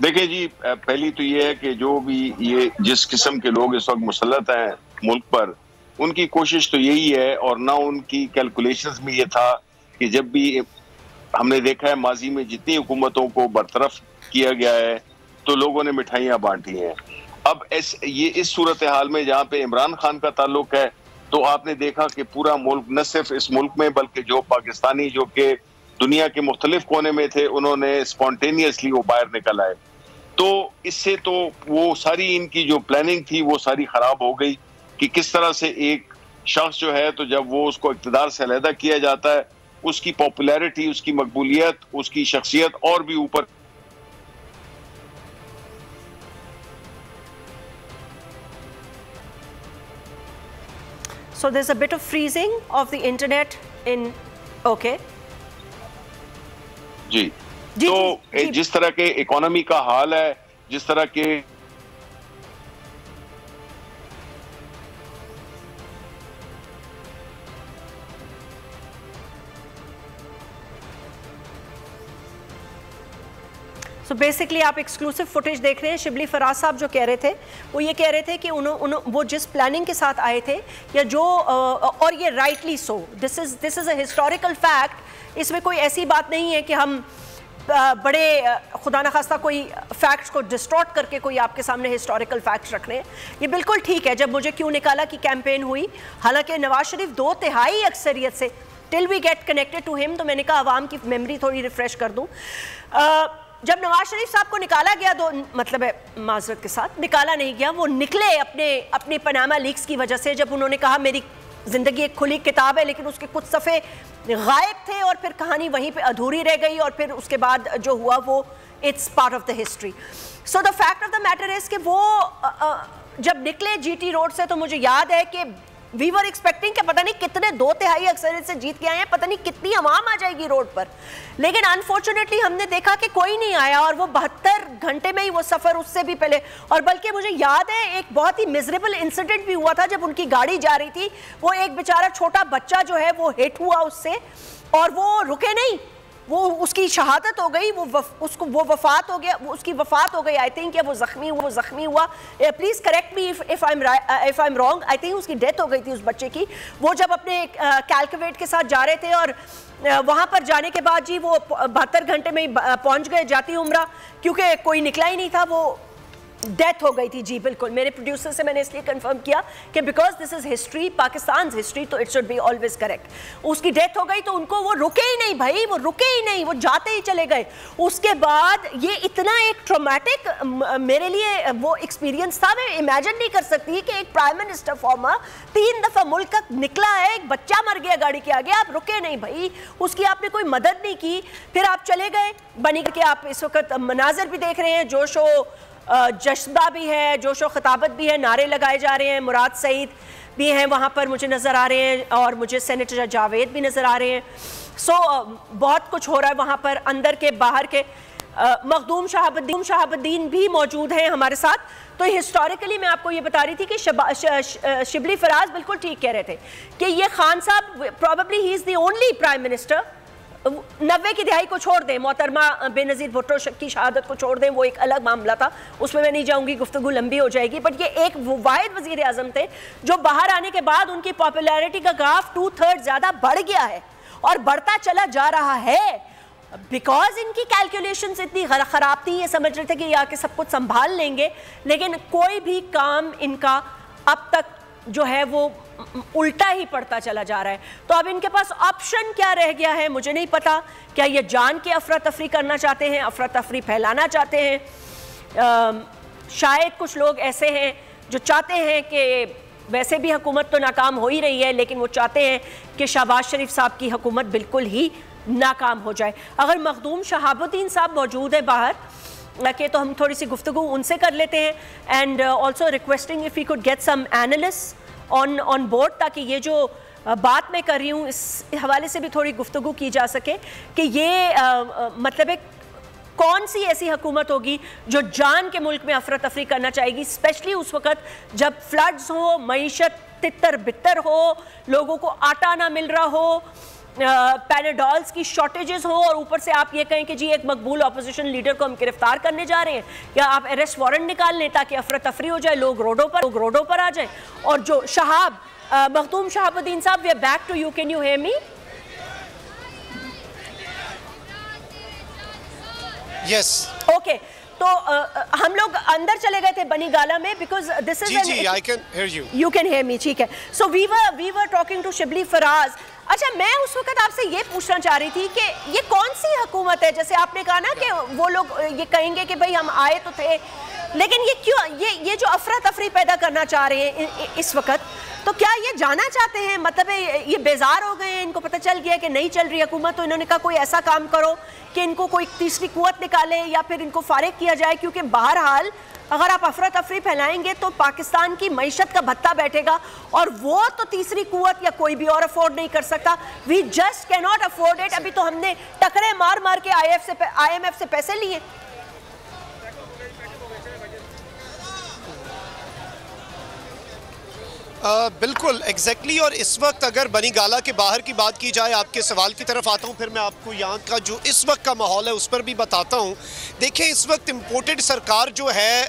देखिए जी, पहली तो ये है कि जो भी ये जिस किस्म के लोग इस वक्त मुसल्लत हैं मुल्क पर, उनकी कोशिश तो यही है, और ना उनकी कैलकुलेशंस में ये था कि जब भी हमने देखा है माजी में जितनी हुकूमतों को बरतरफ किया गया है तो लोगों ने मिठाइयाँ बांटी हैं। अब ये इस सूरत हाल में जहाँ पे इमरान खान का ताल्लुक है, तो आपने देखा कि पूरा मुल्क, न सिर्फ इस मुल्क में बल्कि जो पाकिस्तानी जो कि दुनिया के मुख्तलिफ कोने में थे, उन्होंने स्पॉन्टेनियसली वो बाहर निकल आए। तो इससे तो वो सारी इनकी जो प्लानिंग थी वो सारी खराब हो गई कि किस तरह से एक शख्स जो है तो जब वो उसको इक़्तिदार से अलहदा किया जाता है, उसकी पॉपुलैरिटी, उसकी मकबूलियत, उसकी शख्सियत और भी ऊपर। So there's a bit of freezing of the internet in, okay. जी, तो जिस तरह के इकोनॉमी का हाल है, जिस तरह के सो बेसिकली आप एक्सक्लूसिव फुटेज देख रहे हैं। शिबली फराज साहब जो कह रहे थे वो ये कह रहे थे कि वो जिस प्लानिंग के साथ आए थे, या जो और ये rightly so, this is a historical fact, इसमें कोई ऐसी बात नहीं है कि हम बड़े खुदा न खास्ता कोई फैक्ट्स को डिस्टॉर्ट करके कोई आपके सामने हिस्टोरिकल फैक्ट्स रख रहे हैं। ये बिल्कुल ठीक है। जब मुझे क्यों निकाला की कैंपेन हुई, हालांकि नवाज शरीफ 2/3 अक्सरियत से, till we get connected to him, तो मैंने कहा आवाम की मेमोरी थोड़ी रिफ्रेश कर दूं। जब नवाज शरीफ साहब को निकाला गया, मतलब है माजरत के साथ निकाला नहीं गया, वो निकले अपने पनामा लीक्स की वजह से, जब उन्होंने कहा मेरी जिंदगी एक खुली किताब है, लेकिन उसके कुछ सफ़े गायब थे और फिर कहानी वहीं पे अधूरी रह गई, और फिर उसके बाद जो हुआ वो it's part of the history. So the fact of the matter is कि वो जब निकले जीटी रोड से, तो मुझे याद है कि वी वर एक्सपेक्टिंग कि पता नहीं कितने 2/3 अक्सरियत से जीत के आए हैं, पता नहीं कितनी आवाम आ जाएगी रोड पर, लेकिन अनफॉर्चुनेटली हमने देखा कि कोई नहीं आया, और वो 72 घंटे में ही वो सफ़र, उससे भी पहले। और बल्कि मुझे याद है एक बहुत ही मिजरेबल इंसिडेंट भी हुआ था, जब उनकी गाड़ी जा रही थी, वो एक बेचारा छोटा बच्चा जो है वो हिट हुआ उससे, और वो रुके नहीं, वो उसकी शहादत हो गई, वो वफात हो गया, उसकी वफात हो गई आई थिंक, या वो ज़ख्मी हुआ, please correct me if I am wrong, I think उसकी डेथ हो गई थी उस बच्चे की। वो जब अपने कैलकुलेट के साथ जा रहे थे, और वहाँ पर जाने के बाद जी वो 72 घंटे में पहुँच गए जाती उम्रा, क्योंकि कोई निकला ही नहीं था, वो डेथ हो गई थी। जी बिल्कुल, मेरे प्रोड्यूसर से मैंने इसलिए कंफर्म किया कि because this is history, Pakistan history, तो it should be always correct. उसकी डेथ हो गई तो उनको, वो रुके ही नहीं भाई, वो रुके ही नहीं, वो जाते ही चले गए। उसके बाद ये इतना एक ट्रॉमेटिक मेरे लिए वो एक्सपीरियंस था, मैं इमेजिन नहीं कर सकती कि एक प्राइम मिनिस्टर फॉर्मर 3 दफ़ा मुल्क का निकला है, एक बच्चा मर गया गाड़ी के आगे, आप रुके नहीं भाई, उसकी आपने कोई मदद नहीं की, फिर आप चले गए बनी के। आप इस वक्त मनाजर भी देख रहे हैं, जोशो जज्बा भी है, जोशो खिताबत भी है, नारे लगाए जा रहे हैं। मुराद सईद भी हैं वहाँ पर, मुझे नज़र आ रहे हैं, और मुझे सेनेटर जावेद भी नज़र आ रहे हैं। बहुत कुछ हो रहा है वहाँ पर, अंदर के बाहर के। मखदूम शहाबुद्दीन भी मौजूद हैं हमारे साथ। तो हिस्टोरिकली मैं आपको ये बता रही थी कि शिबली फराज बिल्कुल ठीक कह रहे थे कि ये खान साहब probably he is the only prime minister, 90 की दिहाई को छोड़ दें, मोहतरमा बेनज़ीर भुट्टो की शहादत को छोड़ दें, वो एक अलग मामला था, उसमें मैं नहीं जाऊंगी, गुफ्तगू लंबी हो जाएगी। बट ये एक वाहिद वज़ीर आज़म थे जो बाहर आने के बाद उनकी पॉपुलैरिटी का ग्राफ 2/3 ज़्यादा बढ़ गया है और बढ़ता चला जा रहा है, बिकॉज इनकी कैलकुलेशंस इतनी ख़राब थी। ये समझ रहे थे कि ये आके सब कुछ संभाल लेंगे, लेकिन कोई भी काम इनका अब तक जो है वो उल्टा ही पड़ता चला जा रहा है। तो अब इनके पास ऑप्शन क्या रह गया है मुझे नहीं पता। क्या ये जान के अफरा तफरी करना चाहते हैं, अफरा तफरी फैलाना चाहते हैं? शायद कुछ लोग ऐसे हैं जो चाहते हैं कि वैसे भी हुकूमत तो नाकाम हो ही रही है, लेकिन वो चाहते हैं कि शहबाज शरीफ साहब की हुकूमत बिल्कुल ही नाकाम हो जाए। अगर मखदूम शहाबुद्दीन साहब मौजूद है बाहर के, तो हम थोड़ी सी गुफ्तगू उनसे कर लेते हैं। And also requesting if we could get some analyst on board, ताकि ये जो बात मैं कर रही हूँ इस हवाले से भी थोड़ी गुफ्तगू की जा सके कि ये मतलब एक कौन सी ऐसी हुकूमत होगी जो जान के मुल्क में अफरा तफरी करना चाहेगी, स्पेशली उस वक़्त जब फ्लड्स हो, मईशत तितर बितर हो, लोगों को आटा ना मिल रहा हो, पैनाडॉल्स की शॉर्टेजेस हो, और ऊपर से आप ये कहें कि जी एक मकबूल अपोजिशन लीडर को हम गिरफ्तार करने जा रहे हैं, या आप अरेस्ट वारंट निकाल लें ताकि अफरा तफरी हो जाए, लोग रोडों पर आ जाएं। और जो मखदूम शहाबुद्दीन साहब, we are back to you, can you hear me? Yes, okay. तो हम लोग अंदर चले गए थे बनी गाला में, because this is I can hear you, you can hear me, ठीक है। So we were talking to Shibli Faraz. अच्छा, मैं उस वक्त आपसे ये पूछना चाह रही थी कि ये कौन सी हुकूमत है, जैसे आपने कहा ना कि वो लोग ये कहेंगे कि भाई हम आए तो थे, लेकिन ये क्यों ये जो अफरा तफरी पैदा करना चाह रहे हैं इस वक्त, तो क्या ये जाना चाहते हैं? मतलब ये बेजार हो गए हैं, इनको पता चल गया कि नहीं चल रही हुकूमत, तो इन्होंने कहा कोई ऐसा काम करो कि इनको कोई तीसरी कुव्वत निकाले या फिर इनको फारिग किया जाए, क्योंकि बहरहाल अगर आप अफरा तफरी फैलाएंगे तो पाकिस्तान की मईशत का भत्ता बैठेगा, और वो तो तीसरी कुव्वत या कोई भी और अफोर्ड नहीं कर सकता। We just cannot afford it. अभी तो हमने टकरे मार मार के IMF से पैसे लिए। बिल्कुल एग्जैक्टली। और इस वक्त अगर बनी गाला के बाहर की बात की जाए, आपके सवाल की तरफ आता हूँ, फिर मैं आपको यहाँ का जो इस वक्त का माहौल है उस पर भी बताता हूँ। देखिए, इस वक्त इम्पोर्टेड सरकार जो है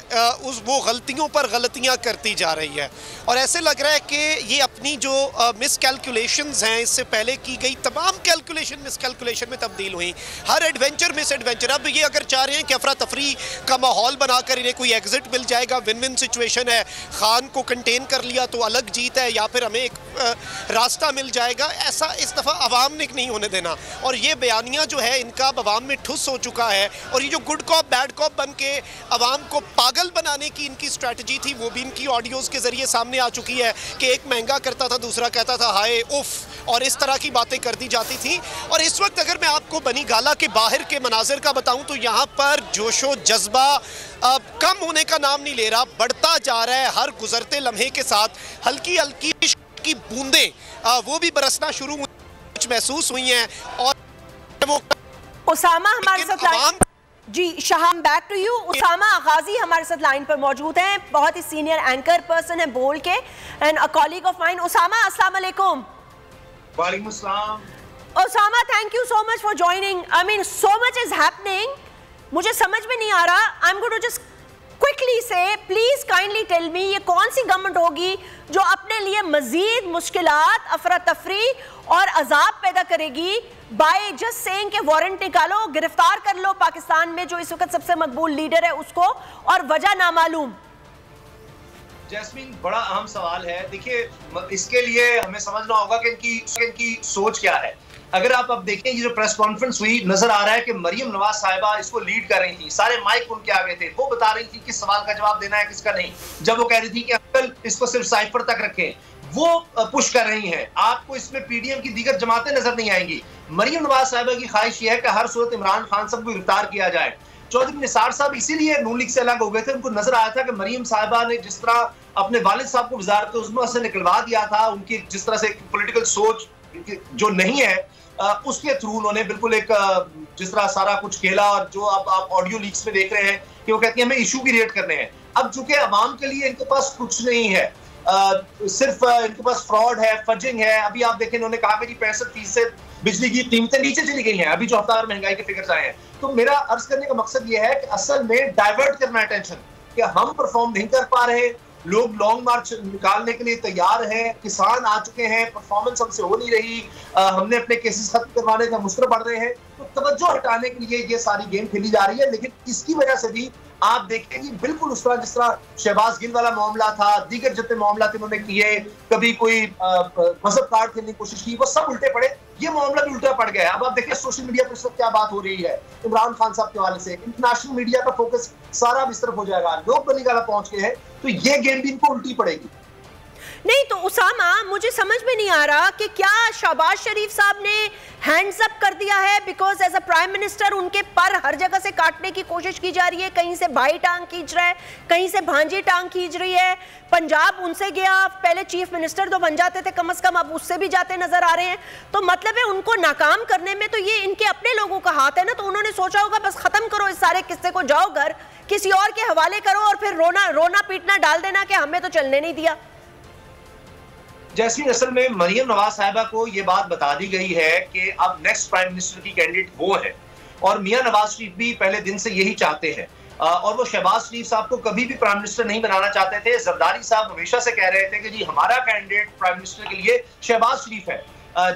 वो गलतियों पर गलतियाँ करती जा रही है, और ऐसे लग रहा है कि ये अपनी जो मिस कैलकुलेशंस हैं, इससे पहले की गई तमाम कैलकुलेशन मिस कैलकुलेशन में तब्दील हुई। हर एडवेंचर मिस एडवेंचर। अब ये अगर चाह रहे हैं कि अफरा तफरी का माहौल बनाकर इन्हें कोई एग्जिट मिल जाएगा, विन विन सिचुएशन है, खान को कंटेन कर लिया तो अलग जीत है, या फिर हमें एक रास्ता मिल जाएगा, ऐसा इस दफ़ा अवाम ने नहीं होने देना। और ये बयानिया जो है इनका अवाम में ठुस हो चुका है, और ये जो गुड कॉप बैड कॉप बन के अवाम को पागल बनाने की इनकी स्ट्रैटेजी थी, वो भी इनकी ऑडियोज़ के ज़रिए सामने आ चुकी है कि एक महंगा करता था, दूसरा कहता था हाय उफ, और इस तरह की बातें कर दी जाती थी। और इस वक्त अगर मैं आपको बनी गाला के बाहर के मनाजिर का बताऊं तो यहाँ पर जोशो जज्बा कम होने का नाम नहीं ले रहा, बढ़ता जा रहा है। हर गुजरते लम्हे के साथ हल्की हल्की की बूंदें वो भी बरसना शुरू कुछ महसूस हुई हैं। और वो उसामा हमारे साथ जी, शाहम बैक टू यू। उसामा गाजी हमारे साथ लाइन पर मौजूद हैं, बहुत ही सीनियर एंकर पर्सन है बोल के, and a colleague of mine. Usama, अस्सलाम वालेकुम। वालेकुम अस्सलाम। Usama, thank you so much for joining. I mean so much is happening, मुझे समझ में नहीं आ रहा। I am going to just quickly से, प्लीज काइंडली टेल मी, ये कौन सी गवर्नमेंट होगी जो अपने लिए मजीद मुश्किलात, अफरा तफरी और अजाब पैदा करेगी बाय जस्ट सेइंग कि वारंट निकालो, गिरफ्तार कर लो पाकिस्तान में जो इस वक्त सबसे मकबूल लीडर है उसको, और वजह नामालूम। जैस्मीन, बड़ा अहम सवाल है। देखिए, इसके लिए हमें समझना होगा कि इनकी सोच क्या है। अगर आप अब देखें, ये जो प्रेस कॉन्फ्रेंस हुई, नजर आ रहा है कि मरियम नवाज साहिबा इसको लीड कर रही थी, सारे माइक उनके आगे थे, वो बता रही थी किस सवाल का जवाब देना है किसका नहीं। जब वो कह रही थी कि अंकल इसको सिर्फ साइफर तक रखें, वो पुश कर रही हैं। आपको इसमें पीडीएम की दीगर जमातें नजर नहीं आएंगी। मरियम नवाज साहिबा की ख्वाहिश ये है कि हर सूरत इमरान खान साहब को गिरफ्तार किया जाए। चौधरी निसार साहब इसीलिए नून लीग से अलग हो गए थे, उनको नजर आया था कि मरियम साहिबा ने जिस तरह अपने वालिद साहब को वजारत उज़्मा से निकलवा दिया था, उनकी जिस तरह से पॉलिटिकल सोच जो नहीं है उसके थ्रू उन्होंने बिल्कुल एक जिस तरह सारा कुछ खेला, और जो अब आप ऑडियो लीक्स में देख रहे हैं कि वो कहती है हमें इशू क्रिएट करने हैं। अब चूंकि अवाम के लिए इनके पास कुछ नहीं है, सिर्फ इनके पास फ्रॉड है, फजिंग है। अभी आप देखें इन्होंने कहा कि 65% बिजली की कीमतें नीचे चली गई हैं, अभी जो हफ्तावार महंगाई के फिगर्स आए हैं। तो मेरा अर्ज करने का मकसद ये है कि असल में डाइवर्ट करना अटेंशन कि हम परफॉर्म नहीं कर पा रहे, लोग लॉन्ग मार्च निकालने के लिए तैयार हैं, किसान आ चुके हैं, परफॉर्मेंस हमसे हो नहीं रही, हमने अपने केसेस खत्म करवाने का मुस्तर बढ़ रहे हैं। तो तवज्जो हटाने के लिए ये सारी गेम खेली जा रही है। लेकिन इसकी वजह से भी आप देखेंगे बिल्कुल उस तरह जिस तरह शहबाज गिल वाला मामला था, दीगर जितने मामला थे उन्होंने किए, कभी कोई मजहब कार्ड खेलने की कोशिश की, वो सब उल्टे पड़े। ये मामला भी उल्टा पड़ गया। अब आप देखिए सोशल मीडिया पर इस वक्त क्या बात हो रही है इमरान खान साहब के हवाले से, इंटरनेशनल मीडिया का फोकस सारा इस तरफ हो जाएगा, लोग बनी गाला पहुंच गए हैं, तो ये गेम भी इनको उल्टी पड़ेगी। नहीं तो उसामा, मुझे समझ में नहीं आ रहा कि क्या शहबाज शरीफ साहब ने हैंड्स अप कर दिया है, because as a prime minister उनके पर हर जगह से काटने की कोशिश की जा रही है, कहीं से भाई टांग खींच रहा है, कहीं से भांजी टांग खींच रही है। पंजाब उनसे गया, पहले चीफ मिनिस्टर तो बन जाते थे कम से कम, अब उससे भी जाते नजर आ रहे हैं। तो मतलब है उनको नाकाम करने में तो ये इनके अपने लोगों का हाथ है ना। तो उन्होंने सोचा होगा बस खत्म करो इस सारे किस्से को, जाओ घर किसी और के हवाले करो और फिर रोना पीटना डाल देना कि हमें तो चलने नहीं दिया। जैस्मीन, असल में मरियम नवाज साहिबा को यह बात बता दी गई है कि अब नेक्स्ट प्राइम मिनिस्टर की कैंडिडेट वो है, और मियां नवाज शरीफ भी पहले दिन से यही चाहते हैं, और वो शहबाज शरीफ साहब को कभी भी प्राइम मिनिस्टर नहीं बनाना चाहते थे। जरदारी साहब हमेशा से कह रहे थे कि जी हमारा कैंडिडेट प्राइम मिनिस्टर के लिए शहबाज शरीफ है।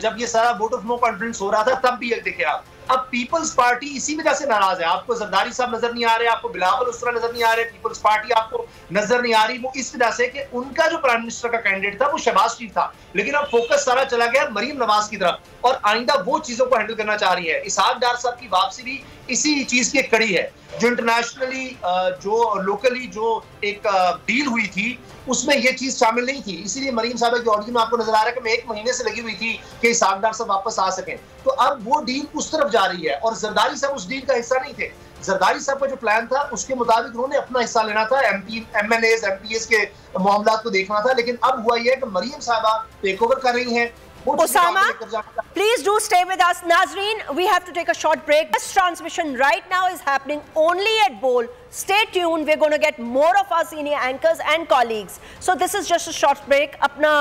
जब ये सारा वोट ऑफ नो कॉन्फिडेंस हो रहा था तब भी देखे आप, अब पीपल्स पार्टी इसी वजह से नाराज है। आपको जरदारी साहब नजर नहीं आ रहे, आपको बिलावल उस तरह नजर नहीं आ रहे, पीपल्स पार्टी आपको नजर नहीं आ रही, वो इस वजह से कि उनका जो प्राइम मिनिस्टर का कैंडिडेट था वो शहबाज शरीफ था, लेकिन अब फोकस सारा चला गया मरियम नवाज की तरफ, और आइंदा वो चीजों को हैंडल करना चाह रही है। इसहाक डार साहब की वापसी भी इसी चीज की एक कड़ी है, जो इंटरनेशनली जो लोकली जो एक डील हुई थी उसमें ये चीज शामिल नहीं थी। इसीलिए मरियम साहबा की ऑडियो में आपको नजर आ रहा है कि मैं 1 महीने से लगी हुई थी कि इसहाक डार साहब वापस आ सकें। तो अब वो डील उस तरफ जा रही है, और जरदारी साहब उस डील का हिस्सा नहीं थे। जरदारी साहब का जो प्लान था उसके मुताबिक उन्होंने अपना हिस्सा लेना था, MNAs MPs के मामला को देखना था, लेकिन अब हुआ यह कि मरियम साहबा टेक ओवर कर रही हैं। Osama, please do stay with us. Nazreen, we have to take a short break. This transmission right now is happening only at Bol. Stay tuned. We're going to get more of our senior anchors and colleagues. So this is just a short break. अपना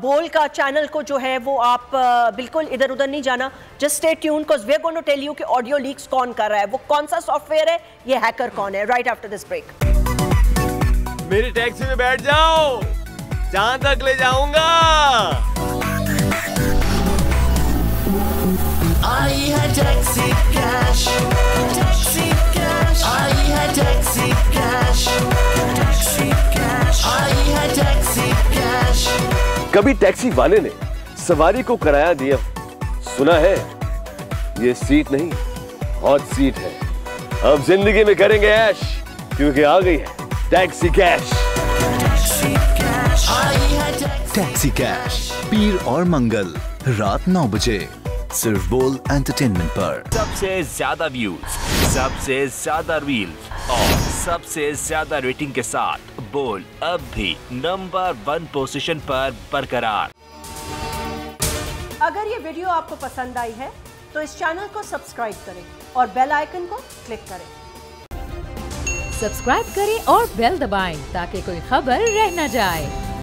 बोल का channel को जो है वो आप बिल्कुल इधर उधर नहीं जाना. Just stay tuned because we're going to tell you कि ऑडियो लीक्स कौन कर रहा है, वो कौन सा सॉफ्टवेयर है, ये हैकर कौन है. Right after this break. मेरी टैक्सी में बैठ जाओ, जहां तक ले जाऊंगा. आई है टैक्सी कैश, टैक्सी कैश, आई है टैक्सी कैश, टैक्सी कैश, आई है टैक्सी कैश. कभी टैक्सी वाले ने सवारी को कराया दिया, सुना है ये सीट नहीं हॉट सीट है. अब जिंदगी में करेंगे ऐश, क्योंकि आ गई है टैक्सी कैश. टैक्सी कैश पीर और मंगल रात 9 बजे सिर्फ बोल एंटरटेनमेंट पर. सबसे ज्यादा व्यूज, सबसे ज्यादा रील्स और सबसे ज्यादा रेटिंग के साथ बोल अब भी नंबर 1 पोजीशन पर बरकरार. अगर ये वीडियो आपको पसंद आई है तो इस चैनल को सब्सक्राइब करें और बेल आइकन को क्लिक करें. सब्सक्राइब करें और बेल दबाएं ताकि कोई खबर रह न जाए.